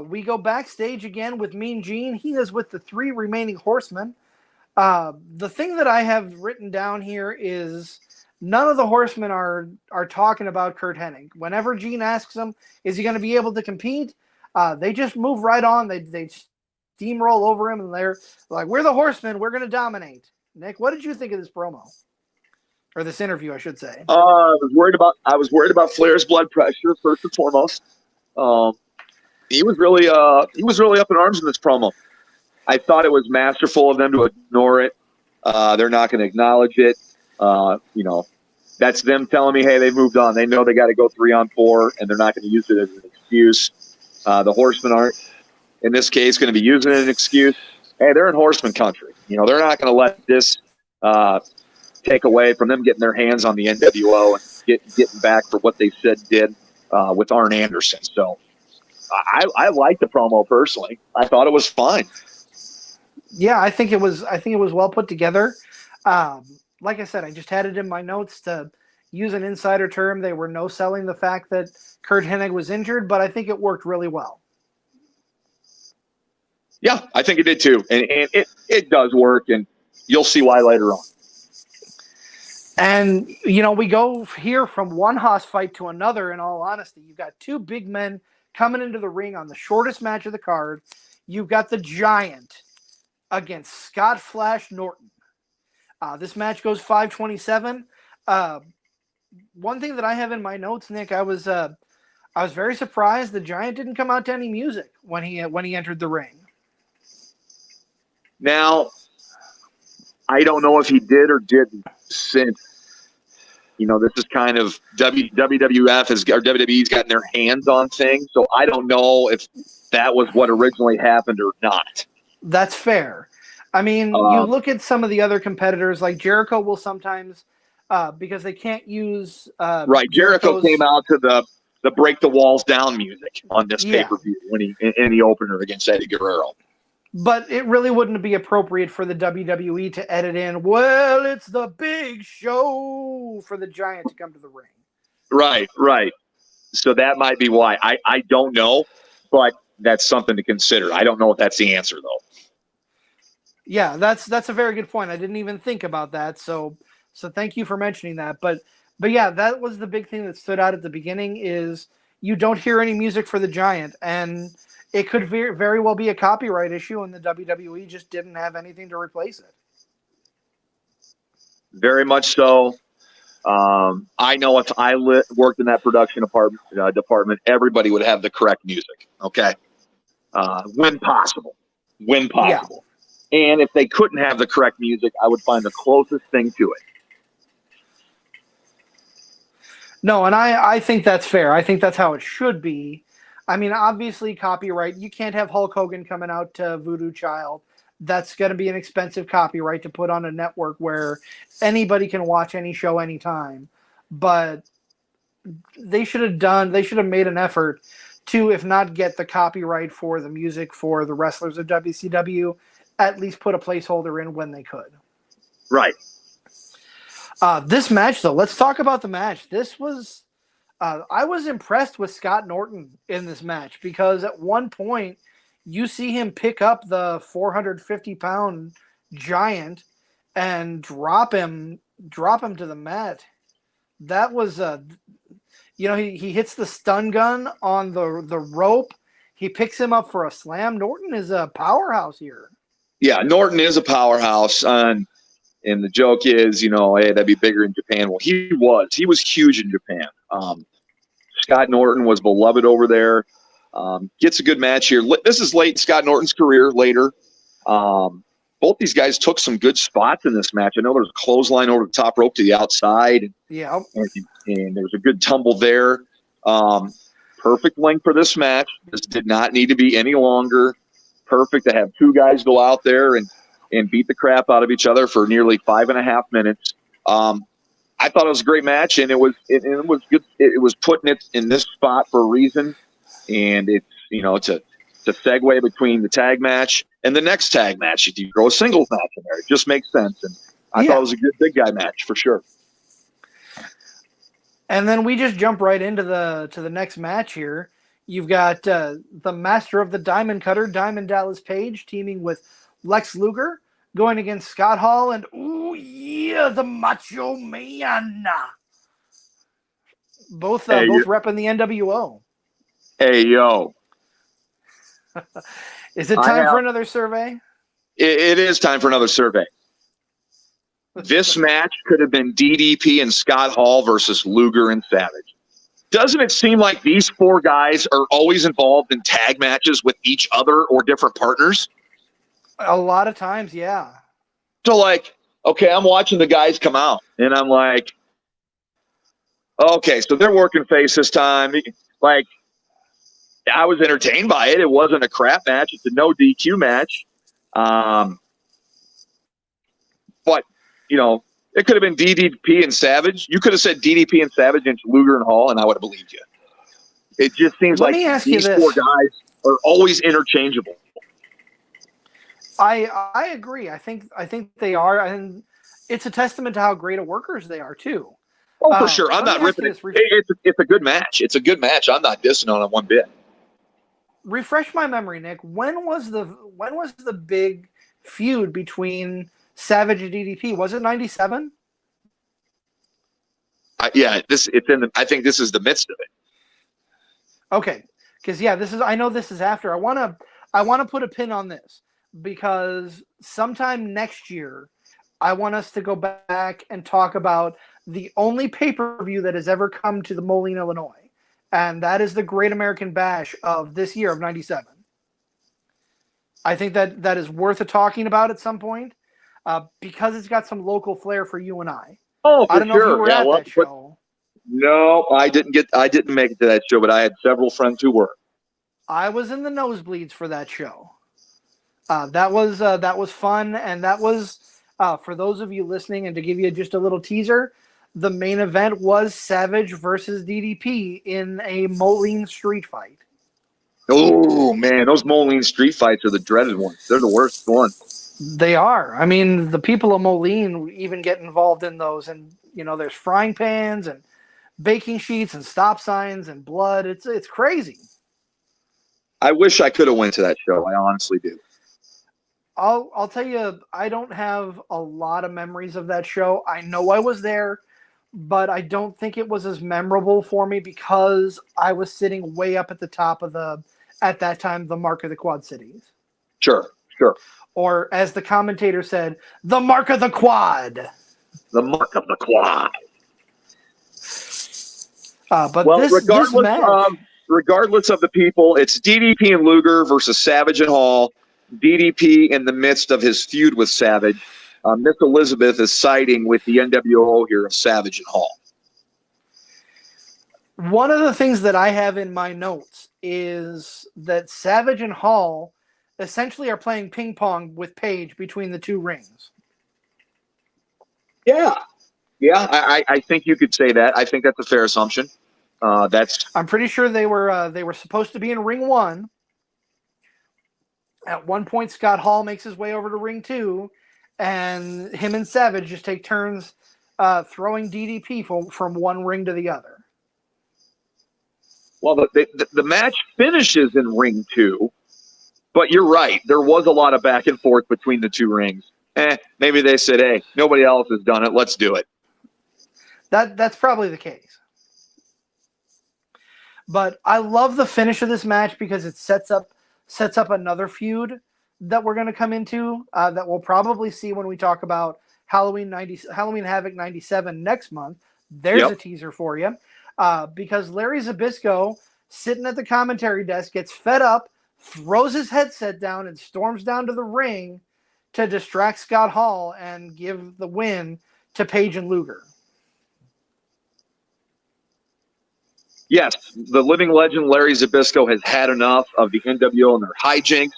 we go backstage again with Mean Gene. He is with the three remaining horsemen. The thing that I have written down here is none of the horsemen are talking about Curt Hennig. Whenever Gene asks them, is he going to be able to compete? They just move right on. They steamroll over him, and they're like, we're the horsemen. We're going to dominate. Nick, what did you think of this promo? Or this interview, I should say. I was worried about Flair's blood pressure, first and foremost. He was really up in arms in this promo. I thought it was masterful of them to ignore it. They're not going to acknowledge it. That's them telling me, hey, they've moved on. They know they got to go 3-on-4, and they're not going to use it as an excuse. The horsemen aren't, in this case, going to be using it as an excuse. Hey, they're in horseman country. They're not going to let this take away from them getting their hands on the NWO and getting back for what they said did with Arn Anderson. So I liked the promo personally. I thought it was fine. Yeah, I think it was well put together. Like I said, I just had it in my notes to use an insider term. They were no-selling the fact that Curt Hennig was injured, but I think it worked really well. Yeah, I think it did too. And it does work, and you'll see why later on. And, we go here from one Haas fight to another, in all honesty. You've got two big men coming into the ring on the shortest match of the card. You've got the Giant against Scott Flash Norton. This match goes 5:27. One thing that I have in my notes, Nick, I was very surprised the Giant didn't come out to any music when he entered the ring. Now, I don't know if he did or didn't, since this is kind of WWE's gotten their hands on things, so I don't know if that was what originally happened or not. That's fair. I mean, you look at some of the other competitors, like Jericho will sometimes, because they can't use right. Jericho came out to the break the walls down music on this pay-per-view when he in the opener against Eddie Guerrero. But it really wouldn't be appropriate for the WWE to edit in, well, it's the big show for the Giant to come to the ring. Right. So that might be why. I don't know, but that's something to consider. I don't know if that's the answer, though. Yeah, that's a very good point. I didn't even think about that. So thank you for mentioning that. But yeah, that was the big thing that stood out at the beginning is you don't hear any music for the Giant, and it could very well be a copyright issue, and the WWE just didn't have anything to replace it. Very much so. I know if I worked in that production department, everybody would have the correct music. Okay, when possible. Yeah. And if they couldn't have the correct music, I would find the closest thing to it. No, and I think that's fair. I think that's how it should be. I mean, obviously, copyright. You can't have Hulk Hogan coming out to Voodoo Child. that's going to be an expensive copyright to put on a network where anybody can watch any show anytime. But they should have made an effort to, if not get the copyright for the music for the wrestlers of WCW, at least put a placeholder in when they could. Right. This match, though, let's talk about the match. This was, I was impressed with Scott Norton in this match because at one point you see him pick up the 450-pound giant and drop him to the mat. That was he hits the stun gun on the rope. He picks him up for a slam. Norton is a powerhouse here. Yeah, Norton is a powerhouse. And the joke is, hey, that'd be bigger in Japan. Well, he was huge in Japan. Scott Norton was beloved over there. Gets a good match here. This is late in Scott Norton's career, later. Both these guys took some good spots in this match. I know there's a clothesline over the top rope to the outside. Yeah. And there was a good tumble there. Perfect length for this match. This did not need to be any longer. Perfect to have two guys go out there and beat the crap out of each other for nearly 5.5 minutes. I thought it was a great match, and it was good. It was putting it in this spot for a reason, and it's to segue between the tag match and the next tag match. If you throw a singles match in there, it just makes sense. And I thought it was a good big guy match for sure. And then we just jump right into the next match here. You've got the master of the Diamond Cutter, Diamond Dallas Page, teaming with Lex Luger, going against Scott Hall and the Macho Man. Both repping the NWO. Hey, yo. Is it time for another survey? It is time for another survey. This match could have been DDP and Scott Hall versus Luger and Savage. Doesn't it seem like these four guys are always involved in tag matches with each other or different partners? A lot of times, yeah. So, okay, I'm watching the guys come out, and I'm like, okay, so they're working face this time. I was entertained by it. It wasn't a crap match. It's a no DQ match. But, it could have been DDP and Savage. You could have said DDP and Savage and Luger and Hall, and I would have believed you. It just seems like these four guys are always interchangeable. I agree. I think they are, and it's a testament to how great of workers they are too. Oh, for sure. I'm not ripping it. It's a good match. It's a good match. I'm not dissing on it one bit. Refresh my memory, Nick. When was the big feud between Savage and DDP? Was it 97? Yeah, I think this is the midst of it. Okay, because I know this is after. I want to put a pin on this because sometime next year, I want us to go back and talk about the only pay-per-view that has ever come to the Moline, Illinois, and that is the Great American Bash of this year of 97. I think that is worth talking about at some point because it's got some local flair for you and I. Oh, for I don't know if you were at that show. No, I didn't make it to that show, but I had several friends who were. I was in the nosebleeds for that show. That was fun, and that was for those of you listening, and to give you just a little teaser, the main event was Savage versus DDP in a Moline street fight. Oh man, those Moline street fights are the dreaded ones. They're the worst ones. They are. I mean, the people of Moline even get involved in those, and there's frying pans and baking sheets and stop signs and blood. It's crazy. I wish I could have went to that show. I honestly do. I'll tell you, I don't have a lot of memories of that show. I know I was there, but I don't think it was as memorable for me because I was sitting way up at the top of at that time, the Mark of the Quad Cities. Sure. Or as the commentator said, the Mark of the Quad. The Mark of the Quad. Regardless of the people, it's DDP and Luger versus Savage and Hall. DDP in the midst of his feud with Savage. Miss Elizabeth is siding with the NWO here of Savage and Hall. One of the things that I have in my notes is that Savage and Hall essentially are playing ping pong with Paige between the two rings. Yeah. Yeah, I think you could say that. I think that's a fair assumption. I'm pretty sure they were supposed to be in ring 1. At one point, Scott Hall makes his way over to ring 2, and him and Savage just take turns throwing DDP from one ring to the other. Well, the match finishes in ring 2, but you're right. There was a lot of back and forth between the two rings. Maybe they said, hey, nobody else has done it. Let's do it. That's probably the case. But I love the finish of this match because it sets up another feud that we're going to come into that we'll probably see when we talk about Halloween Havoc 97 next month. There's a teaser for you. Because Larry Zbyszko, sitting at the commentary desk, gets fed up, throws his headset down, and storms down to the ring to distract Scott Hall and give the win to Paige and Luger. Yes, the living legend Larry Zbyszko has had enough of the NWO and their hijinks,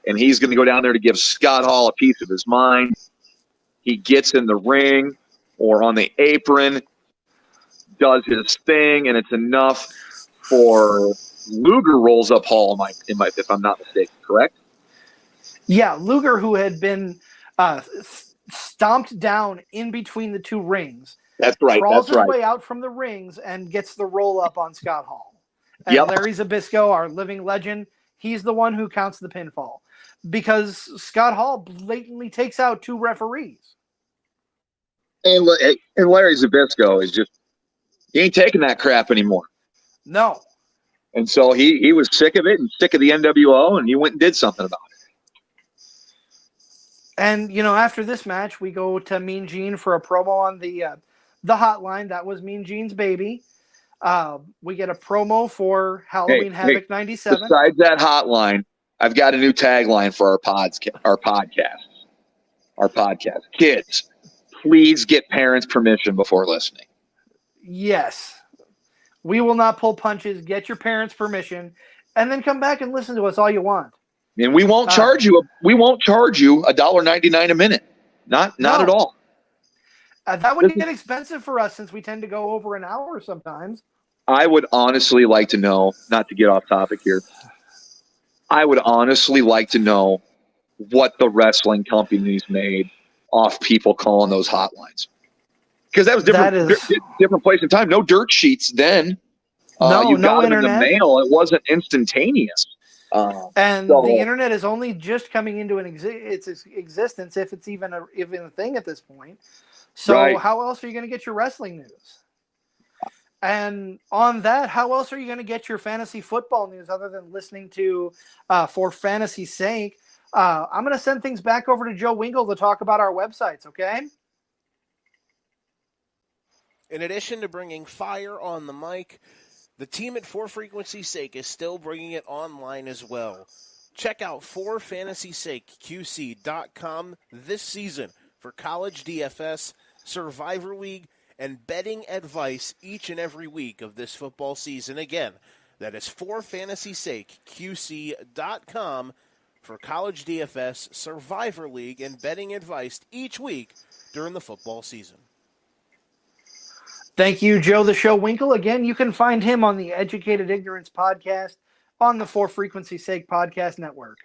and he's going to go down there to give Scott Hall a piece of his mind. He gets in the ring or on the apron, does his thing, and it's enough for Luger rolls up Hall, if I'm not mistaken, correct? Yeah, Luger, who had been stomped down in between the two rings. That's right. Crawls his way out from the rings and gets the roll up on Scott Hall. And Larry Zbyszko, our living legend, he's the one who counts the pinfall because Scott Hall blatantly takes out two referees. And Larry Zbyszko is just, he ain't taking that crap anymore. No. And so he was sick of it and sick of the NWO, and he went and did something about it. And, after this match, we go to Mean Gene for a promo on the hotline. That was Mean Gene's baby. We get a promo for Halloween Havoc 97. Besides that hotline, I've got a new tagline for our podcast. Kids, please get parents' permission before listening. Yes. We will not pull punches. Get your parents' permission, and then come back and listen to us all you want. And we won't charge you. We won't charge you $1.99 a minute. Not at all. That would get expensive for us since we tend to go over an hour sometimes. I would honestly like to know, not to get off topic here, I would honestly like to know what the wrestling companies made off people calling those hotlines. Because that was different place in time. No dirt sheets then. No got internet. In the mail. It wasn't instantaneous. The internet is only just coming into its existence, if it's even a thing at this point. So How else are you going to get your wrestling news? And on that, how else are you going to get your fantasy football news other than listening to For Fantasy's Sake? I'm going to send things back over to Joe Winkle to talk about our websites, okay? In addition to bringing fire on the mic, the team at For Frequency's Sake is still bringing it online as well. Check out ForFantasySakeQC.com this season for college DFS, Survivor League, and betting advice each and every week of this football season. Again, that is ForFantasySakeQC.com for college DFS, Survivor League, and betting advice each week during the football season. Thank you, Joe the Show Winkle. Again, you can find him on the Educated Ignorance podcast on the For Frequency's Sake podcast network.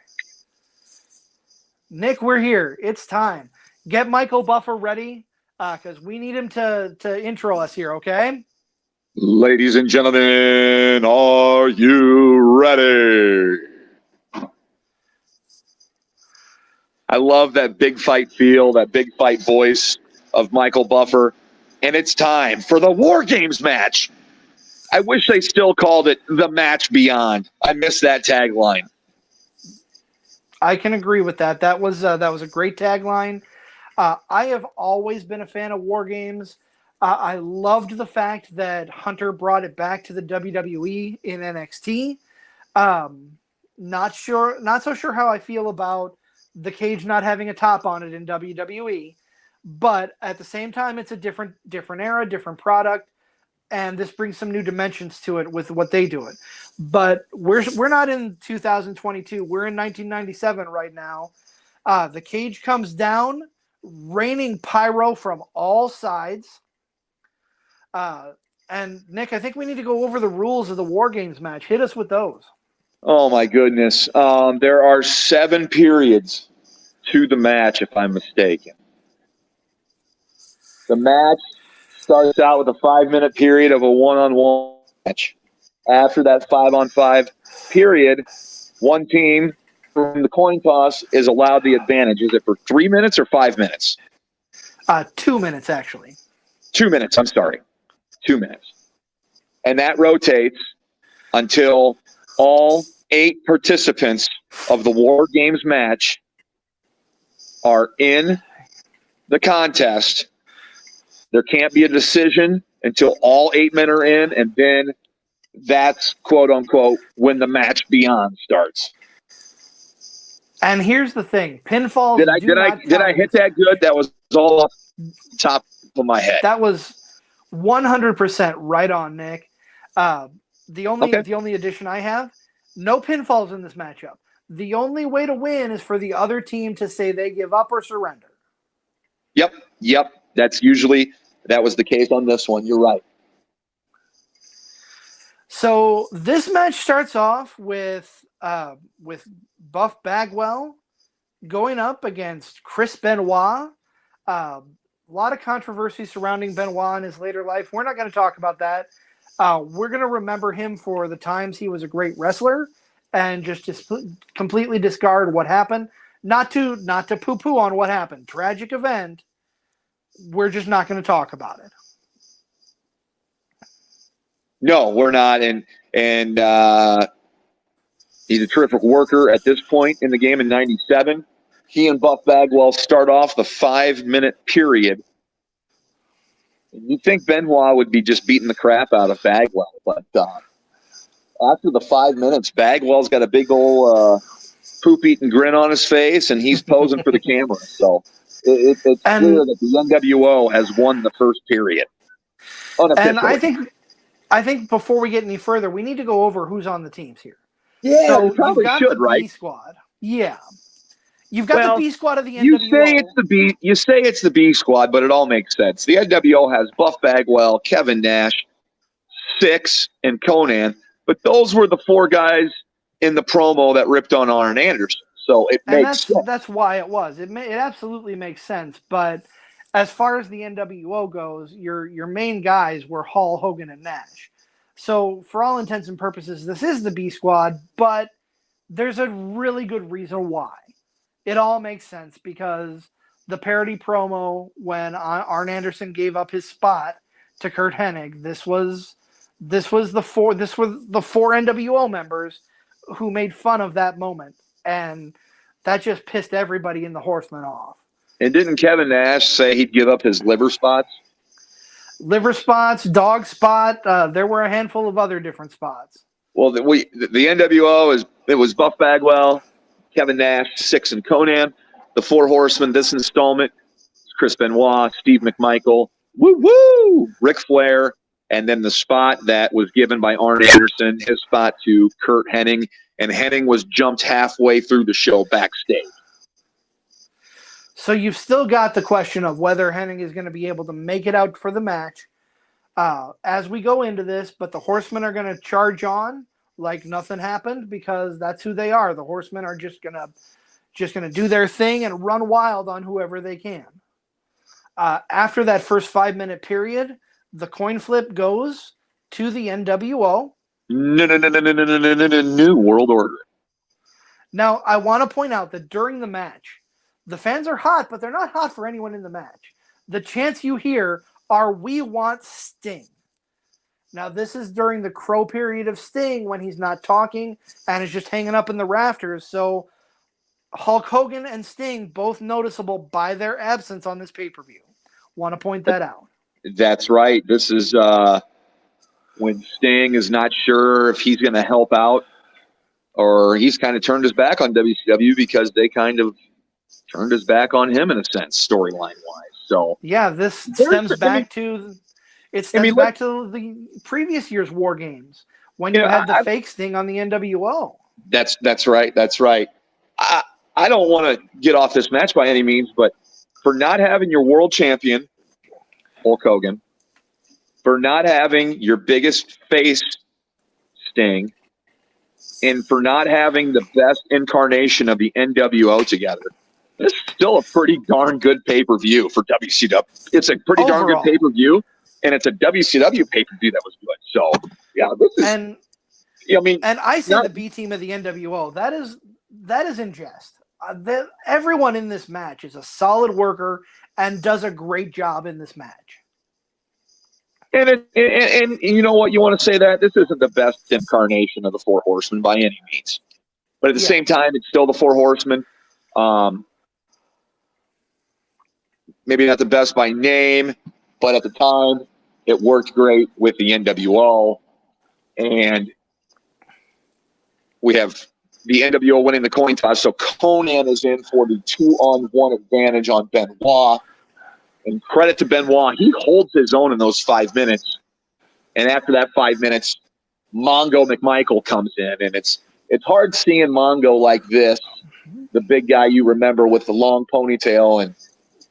Nick, we're here. It's time. Get Michael Buffer ready because we need him to intro us here, okay? Ladies and gentlemen, are you ready? I love that big fight feel, that big fight voice of Michael Buffer. And it's time for the War Games match. I wish they still called it the match beyond. I miss that tagline. I can agree with that. That was a great tagline. I have always been a fan of War Games. I loved the fact that Hunter brought it back to the WWE in NXT. Not so sure how I feel about the cage not having a top on it in WWE. But at the same time, it's a different era, different product. and this brings some new dimensions to it with what they do it. But we're not in 2022. We're in 1997 right now. The cage comes down, raining pyro from all sides. And Nick, I think we need to go over the rules of the War Games match. Hit us with those. Oh my goodness. There are 7 periods to the match, if I'm mistaken. The match starts out with a 5-minute period of a 1-on-1 match. After that 5-on-5 period, one team from the coin toss is allowed the advantage. Is it for 3 minutes or 5 minutes? 2 minutes, actually. 2 minutes, I'm sorry. 2 minutes. And that rotates until all 8 participants of the War Games match are in the contest. There can't be a decision until all 8 men are in, and then that's, quote unquote, when the match beyond starts. And here's the thing: pinfalls. Did I hit that good? That was all off the top of my head. That was 100% right on, Nick. The only addition I have: no pinfalls in this matchup. The only way to win is for the other team to say they give up or surrender. Yep. That was the case on this one. You're right. So this match starts off with Buff Bagwell going up against Chris Benoit. A lot of controversy surrounding Benoit in his later life. We're not going to talk about that. We're going to remember him for the times he was a great wrestler and just completely discard what happened. Not to poo-poo on what happened. Tragic event. We're just not going to talk about it. No, we're not. And he's a terrific worker at this point in the game in 97. He and Buff Bagwell start off the 5-minute period. You'd think Benoit would be just beating the crap out of Bagwell, but after the 5 minutes, Bagwell's got a big old poop-eating grin on his face, and he's posing for the camera. So it's clear that the NWO has won the first period. And I think before we get any further, we need to go over who's on the teams here. Yeah, so we probably you've got should, the right? B squad. Yeah. You've got the B squad of the NWO. You say it's the B squad, but it all makes sense. The NWO has Buff Bagwell, Kevin Nash, Six, and Conan, but those were the 4 guys in the promo that ripped on Arn Anderson. So it makes sense. That's why it was. It absolutely makes sense. But as far as the NWO goes, your main guys were Hall, Hogan, and Nash. So for all intents and purposes, this is the B squad, but there's a really good reason why. It all makes sense because the parody promo when Arn Anderson gave up his spot to Kurt Hennig, this was the 4 NWO members who made fun of that moment, and that just pissed everybody in the Horsemen off. And didn't Kevin Nash say he'd give up his liver spots? Liver spots, dog spot. There were a handful of other different spots. Well, the NWO was Buff Bagwell, Kevin Nash, Six, and Conan. The Four Horsemen, this installment, Chris Benoit, Steve McMichael, Ric Flair, and then the spot that was given by Arn Anderson, his spot to Kurt Hennig, and Hennig was jumped halfway through the show backstage. So you've still got the question of whether Hennig is going to be able to make it out for the match as we go into this, but the Horsemen are going to charge on like nothing happened because that's who they are. The Horsemen are just gonna do their thing and run wild on whoever they can. After that first 5-minute period, the coin flip goes to the NWO. New World Order. Now, I want to point out that during the match, the fans are hot, but they're not hot for anyone in the match. The chants you hear are, "We want Sting." Now, this is during the Crow period of Sting when he's not talking and is just hanging up in the rafters. So Hulk Hogan and Sting both noticeable by their absence on this pay-per-view. Want to point that out. That's right. This is when Sting is not sure if he's going to help out, or he's kind of turned his back on WCW because they kind of turned his back on him in a sense, storyline-wise. So yeah, this stems back to It stems mean, back to the previous year's War Games when you had the fake sting on the NWO. That's right. That's right. I don't want to get off this match by any means, but for not having your world champion, Hulk Hogan, for not having your biggest face Sting, and for not having the best incarnation of the NWO together, this is still a pretty darn good pay-per-view for WCW. It's a pretty darn good pay-per-view, and it's a WCW pay-per-view that was good. So, yeah, this is. And I say the B team of the NWO. That is in jest. Everyone in this match is a solid worker and does a great job in this match. And you know what? You want to say that this isn't the best incarnation of the Four Horsemen by any means, but at the same time, it's still the Four Horsemen. Maybe not the best by name, but at the time, it worked great with the NWO, and we have the NWO winning the coin toss. So Conan is in for the 2-on-1 advantage on Benoit. And credit to Benoit, he holds his own in those 5 minutes. And after that 5 minutes, Mongo McMichael comes in. And it's hard seeing Mongo like this, the big guy you remember with the long ponytail.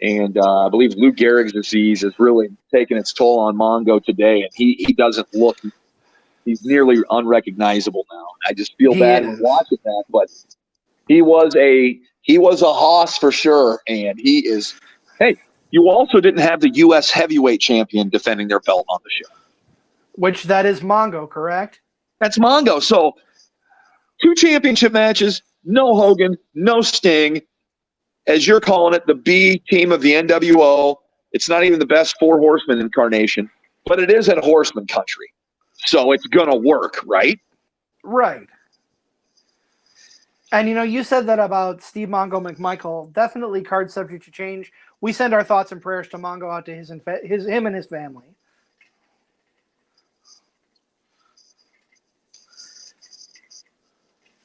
And I believe Lou Gehrig's disease has really taken its toll on Mongo today. And he doesn't look – he's nearly unrecognizable now. I just feel bad when watching that. But he was a hoss for sure. And he is – hey, you also didn't have the U.S. heavyweight champion defending their belt on the show. Which that is Mongo, correct? That's Mongo. So 2 championship matches, no Hogan, no Sting. As you're calling it, the B team of the NWO. It's not even the best Four Horsemen incarnation, but it is in Horseman country. So it's going to work, right? Right. And, you said that about Steve Mongo McMichael. Definitely card subject to change. We send our thoughts and prayers to Mongo out to him and his family.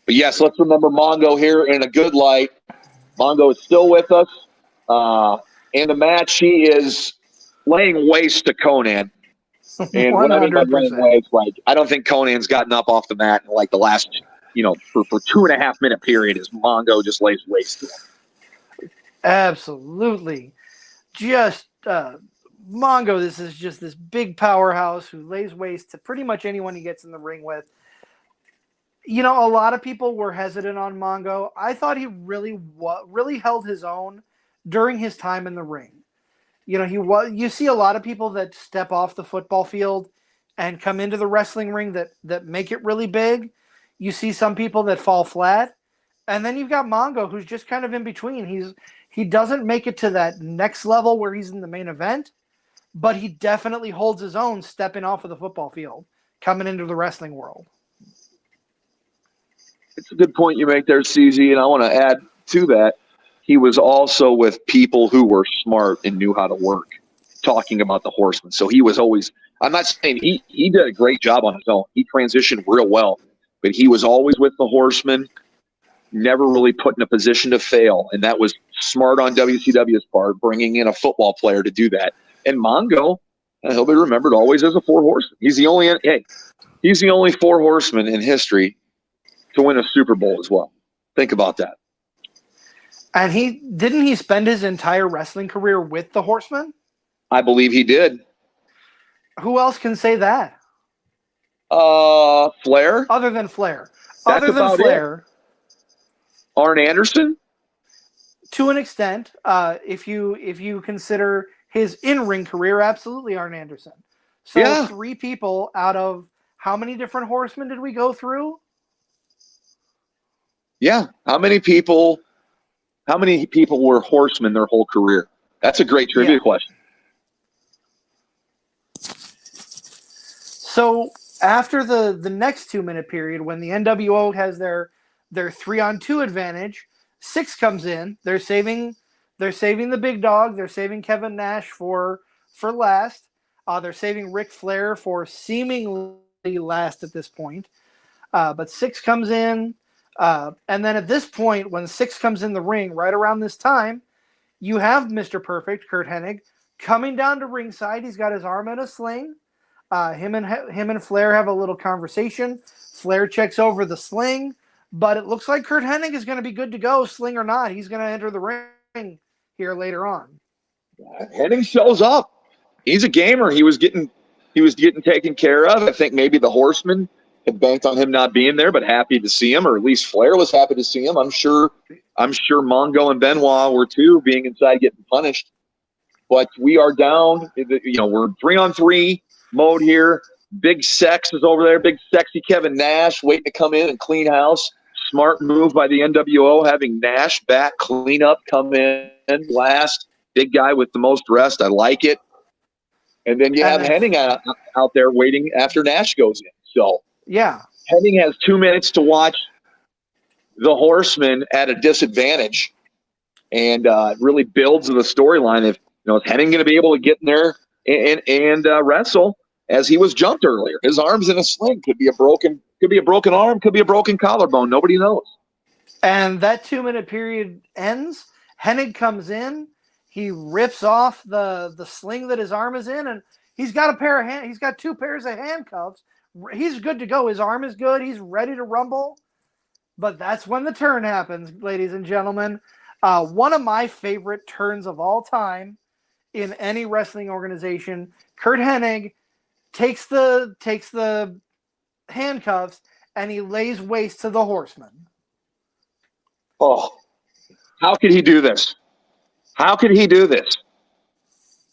But yes, let's remember Mongo here in a good light. Mongo is still with us. In the match, he is laying waste to Conan. And what I mean by laying waste, I don't think Conan's gotten up off the mat in the last, for 2.5 minute period as Mongo just lays waste to him. Absolutely. Just Mongo, this is just this big powerhouse who lays waste to pretty much anyone he gets in the ring with. A lot of people were hesitant on Mongo. I thought he really held his own during his time in the ring. You see a lot of people that step off the football field and come into the wrestling ring that make it really big. You see some people that fall flat. And then you've got Mongo, who's just kind of in between. He doesn't make it to that next level where he's in the main event, but he definitely holds his own stepping off of the football field, coming into the wrestling world. It's a good point you make there, CZ, and I want to add to that. He was also with people who were smart and knew how to work, talking about the Horsemen. So he was always – I'm not saying he did a great job on his own. He transitioned real well, but he was always with the Horsemen, never really put in a position to fail, and that was smart on WCW's part, bringing in a football player to do that. And Mongo, he'll be remembered always as a Four Horseman. He's the only Four Horsemen in history to win a Super Bowl as well. Think about that. And didn't he spend his entire wrestling career with the Horsemen? I believe he did. Who else can say that? Flair? Other than Flair. That's Other than Flair. Arn Anderson? To an extent, if you consider his in-ring career, absolutely Arn Anderson. So 3 people out of how many different Horsemen did we go through? Yeah. How many people were Horsemen their whole career? That's a great trivia question. So after the next 2-minute period, when the NWO has their 3-on-2 advantage, 6 comes in. They're saving the big dog. They're saving Kevin Nash for last. They're saving Ric Flair for seemingly last at this point. But 6 comes in. And then at this point, when 6 comes in the ring, right around this time, you have Mr. Perfect, Kurt Hennig, Coming down to ringside, he's got his arm in a sling. Him and Flair have a little conversation. Flair checks over the sling, but it looks like Curt Hennig is going to be good to go, sling or not. He's going to enter the ring here later on. Hennig shows up. He's a gamer. He was getting taken care of. I think maybe the Horsemen had banked on him not being there, but happy to see him, or at least Flair was happy to see him. I'm sure Mongo and Benoit were too, being inside getting punished. But we are down. We're 3-on-3 mode here. Big Sex is over there. Big sexy Kevin Nash waiting to come in and clean house. Smart move by the NWO, having Nash back, clean up, come in last. Big guy with the most rest. I like it. And then you have Hennig out there waiting after Nash goes in. So yeah, Hennig has 2 minutes to watch the Horsemen at a disadvantage, and really builds the storyline. If is Hennig going to be able to get in there and wrestle as he was jumped earlier? His arm's in a sling. Could be a broken arm. Could be a broken collarbone. Nobody knows. And that 2-minute period ends. Hennig comes in. He rips off the sling that his arm is in, and he's got he's got 2 pairs of handcuffs. He's good to go. His arm is good. He's ready to rumble. But that's when the turn happens, ladies and gentlemen. One of my favorite turns of all time in any wrestling organization. Curt Hennig takes the handcuffs and he lays waste to the Horsemen. Oh, how could he do this? How could he do this?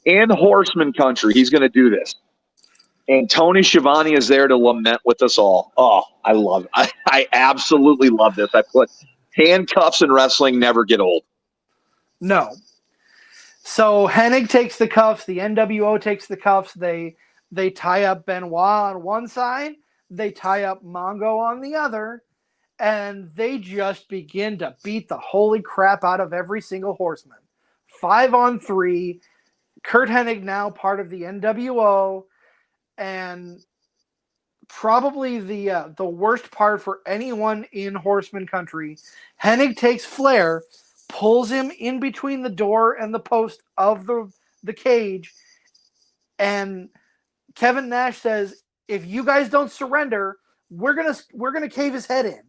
In Horseman country, he's going to do this. And Tony Schiavone is there to lament with us all. Oh, I love it. I absolutely love this. I put handcuffs in wrestling never get old. No. So Hennig takes the cuffs. The NWO takes the cuffs. They tie up Benoit on one side. They tie up Mongo on the other. And they just begin to beat the holy crap out of every single Horseman. 5-on-3. Curt Hennig now part of the NWO. And probably the worst part for anyone in Horseman country, Hennig takes Flair, pulls him in between the door and the post of the cage, and Kevin Nash says, "If you guys don't surrender, we're gonna cave his head in."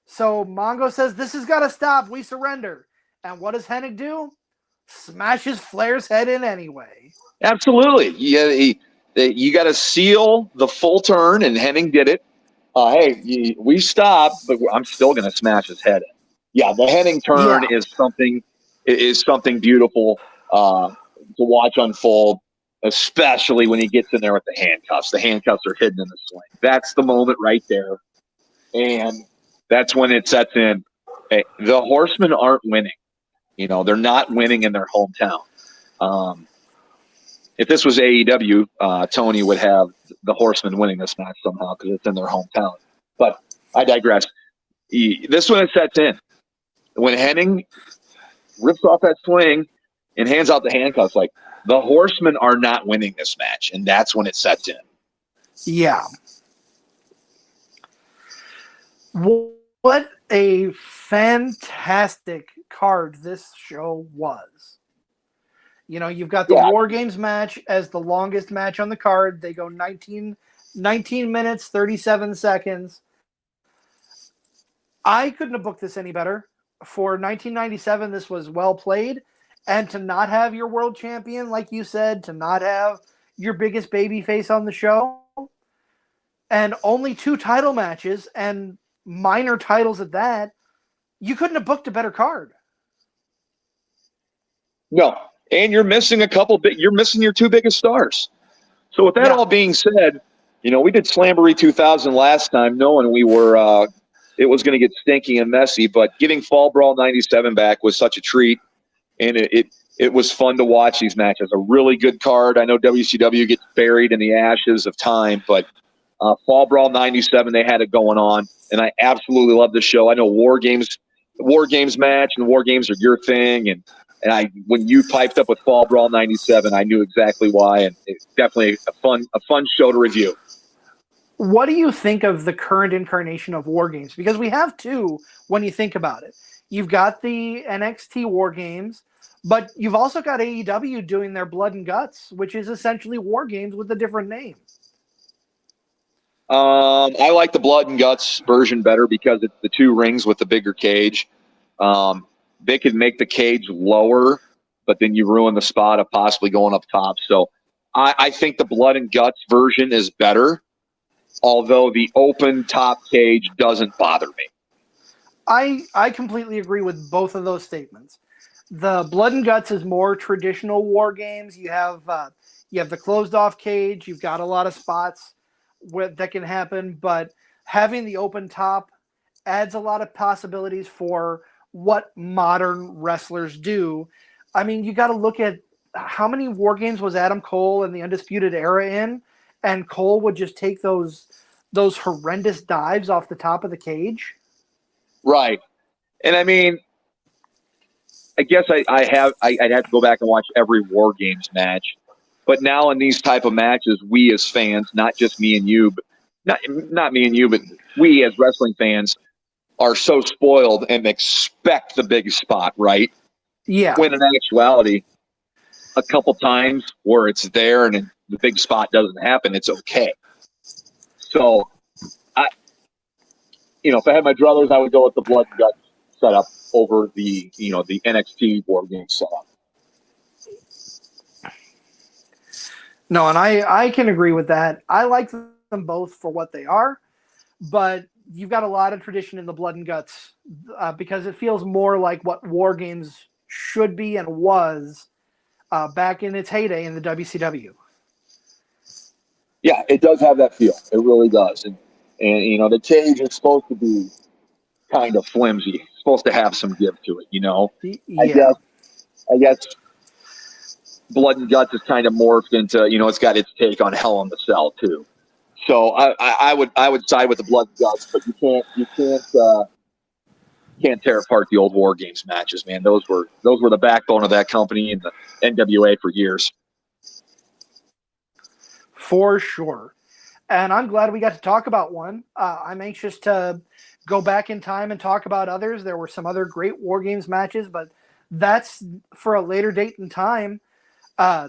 So Mongo says, "This has got to stop. We surrender." And what does Hennig do? Smashes Flair's head in anyway. Absolutely. Yeah, you got to seal the full turn, and Hennig did it. We stopped, but I'm still going to smash his head in. Yeah, the Hennig turn is something beautiful to watch unfold, especially when he gets in there with the handcuffs. The handcuffs are hidden in the sling. That's the moment right there, and that's when it sets in. Hey, the Horsemen aren't winning. They're not winning in their hometown. If this was AEW, Tony would have the Horsemen winning this match somehow because it's in their hometown. But I digress. This one it sets in. When Hennig rips off that sling and hands out the handcuffs, like, the Horsemen are not winning this match, and that's when it sets in. Yeah. What a fantastic card this show was. You've got the War Games match as the longest match on the card. They go 19 minutes, 37 seconds. I couldn't have booked this any better. For 1997, this was well played. And to not have your world champion, like you said, to not have your biggest babyface on the show, and only 2 title matches, and minor titles at that, you couldn't have booked a better card. No. And you're missing you're missing your 2 biggest stars. So with that all being said, we did Slamboree 2000 last time, knowing it was going to get stinky and messy, but getting Fall Brawl 97 back was such a treat, and it was fun to watch these matches. A really good card. I know WCW gets buried in the ashes of time, but Fall Brawl 97, they had it going on, and I absolutely love the show. I know War Games match and War Games are your thing, and when you piped up with Fall Brawl 97, I knew exactly why, and it's definitely a fun show to review. What do you think of the current incarnation of War Games? Because we have 2 when you think about it. You've got the NXT War Games, But you've also got AEW doing their Blood and Guts, which is essentially War Games with a different name. I like the Blood and Guts version better because it's the 2 rings with the bigger cage. They could make the cage lower, but then you ruin the spot of possibly going up top. So I think the Blood and Guts version is better, although the open top cage doesn't bother me. I completely agree with both of those statements. The Blood and Guts is more traditional War Games. You have the closed off cage. You've got a lot of spots that can happen, but having the open top adds a lot of possibilities for what modern wrestlers do. I mean, you got to look at how many War Games was Adam Cole in the Undisputed Era in, and Cole would just take those horrendous dives off the top of the cage. Right. And I mean, I guess I'd have to go back and watch every War Games match. But now in these type of matches, we as fans, not just me and you, but not me and you, but we as wrestling fans are so spoiled and expect the big spot, right? Yeah. When in actuality, a couple times where it's there and the big spot doesn't happen, it's okay. So, if I had my druthers, I would go with the Blood and Guts setup over the NXT War Games setup. No, and I can agree with that. I like them both for what they are, but you've got a lot of tradition in the Blood and Guts because it feels more like what War Games should be and was back in its heyday in the WCW. Yeah, it does have that feel. It really does. And the cage is supposed to be kind of flimsy. It's supposed to have some give to it, Yeah. I guess Blood and Guts is kind of morphed into, it's got its take on Hell in the Cell too. So I would side with the Blood and Guts, but you can't tear apart the old War Games matches, man. Those were the backbone of that company and the NWA for years. For sure. And I'm glad we got to talk about one. I'm anxious to go back in time and talk about others. There were some other great War Games matches, but that's for a later date and time.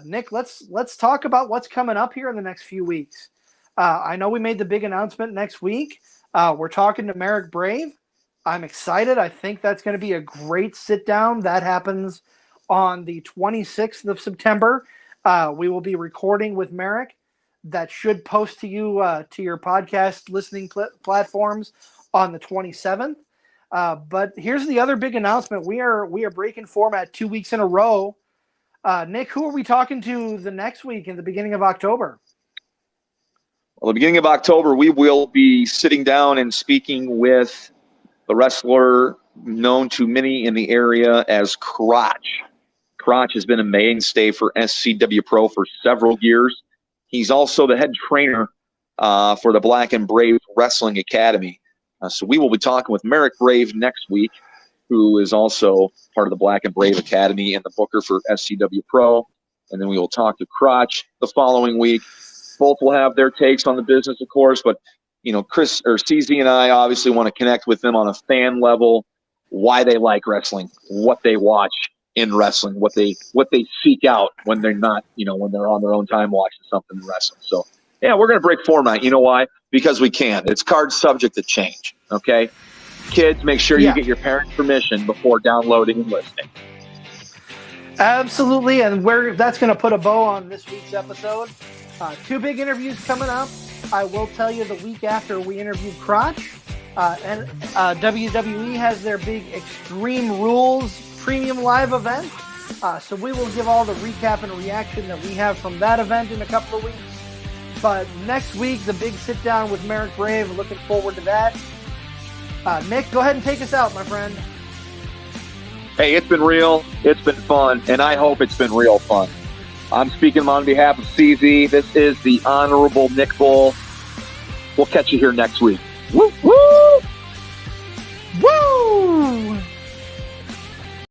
Nick, let's talk about what's coming up here in the next few weeks. I know we made the big announcement next week. We're talking to Merrick Brave. I'm excited. I think that's going to be a great sit down. That happens on the 26th of September. We will be recording with Merrick. That should post to you to your podcast listening platforms on the 27th. But here's the other big announcement. We are breaking format 2 weeks in a row. Nick, who are we talking to the next week in the beginning of October? Well, the beginning of October, we will be sitting down and speaking with the wrestler known to many in the area as Crotch. Crotch has been a mainstay for SCW Pro for several years. He's also the head trainer for the Black and Brave Wrestling Academy. So we will be talking with Merrick Brave next week, who is also part of the Black and Brave Academy and the booker for SCW Pro. And then we will talk to Crotch the following week. Both will have their takes on the business, of course, but Chris or CZ and I obviously want to connect with them on a fan level, why they like wrestling, what they watch in wrestling, what they seek out when they're not, when they're on their own time watching something in wrestling. So yeah, we're going to break format. You know why? Because we can. It's card subject to change. Okay. Kids, make sure you get your parents' permission before downloading and listening. Absolutely. And that's going to put a bow on this week's episode. 2 big interviews coming up. I will tell you the week after we interviewed Crotch. And WWE has their big Extreme Rules Premium Live event. So we will give all the recap and reaction that we have from that event in a couple of weeks. But next week, the big sit down with Merrick Brave. Looking forward to that. Nick, go ahead and take us out, my friend. Hey, it's been real. It's been fun. And I hope it's been real fun. I'm speaking on behalf of CZ. This is the Honorable Nick Bull. We'll catch you here next week. Woo, woo!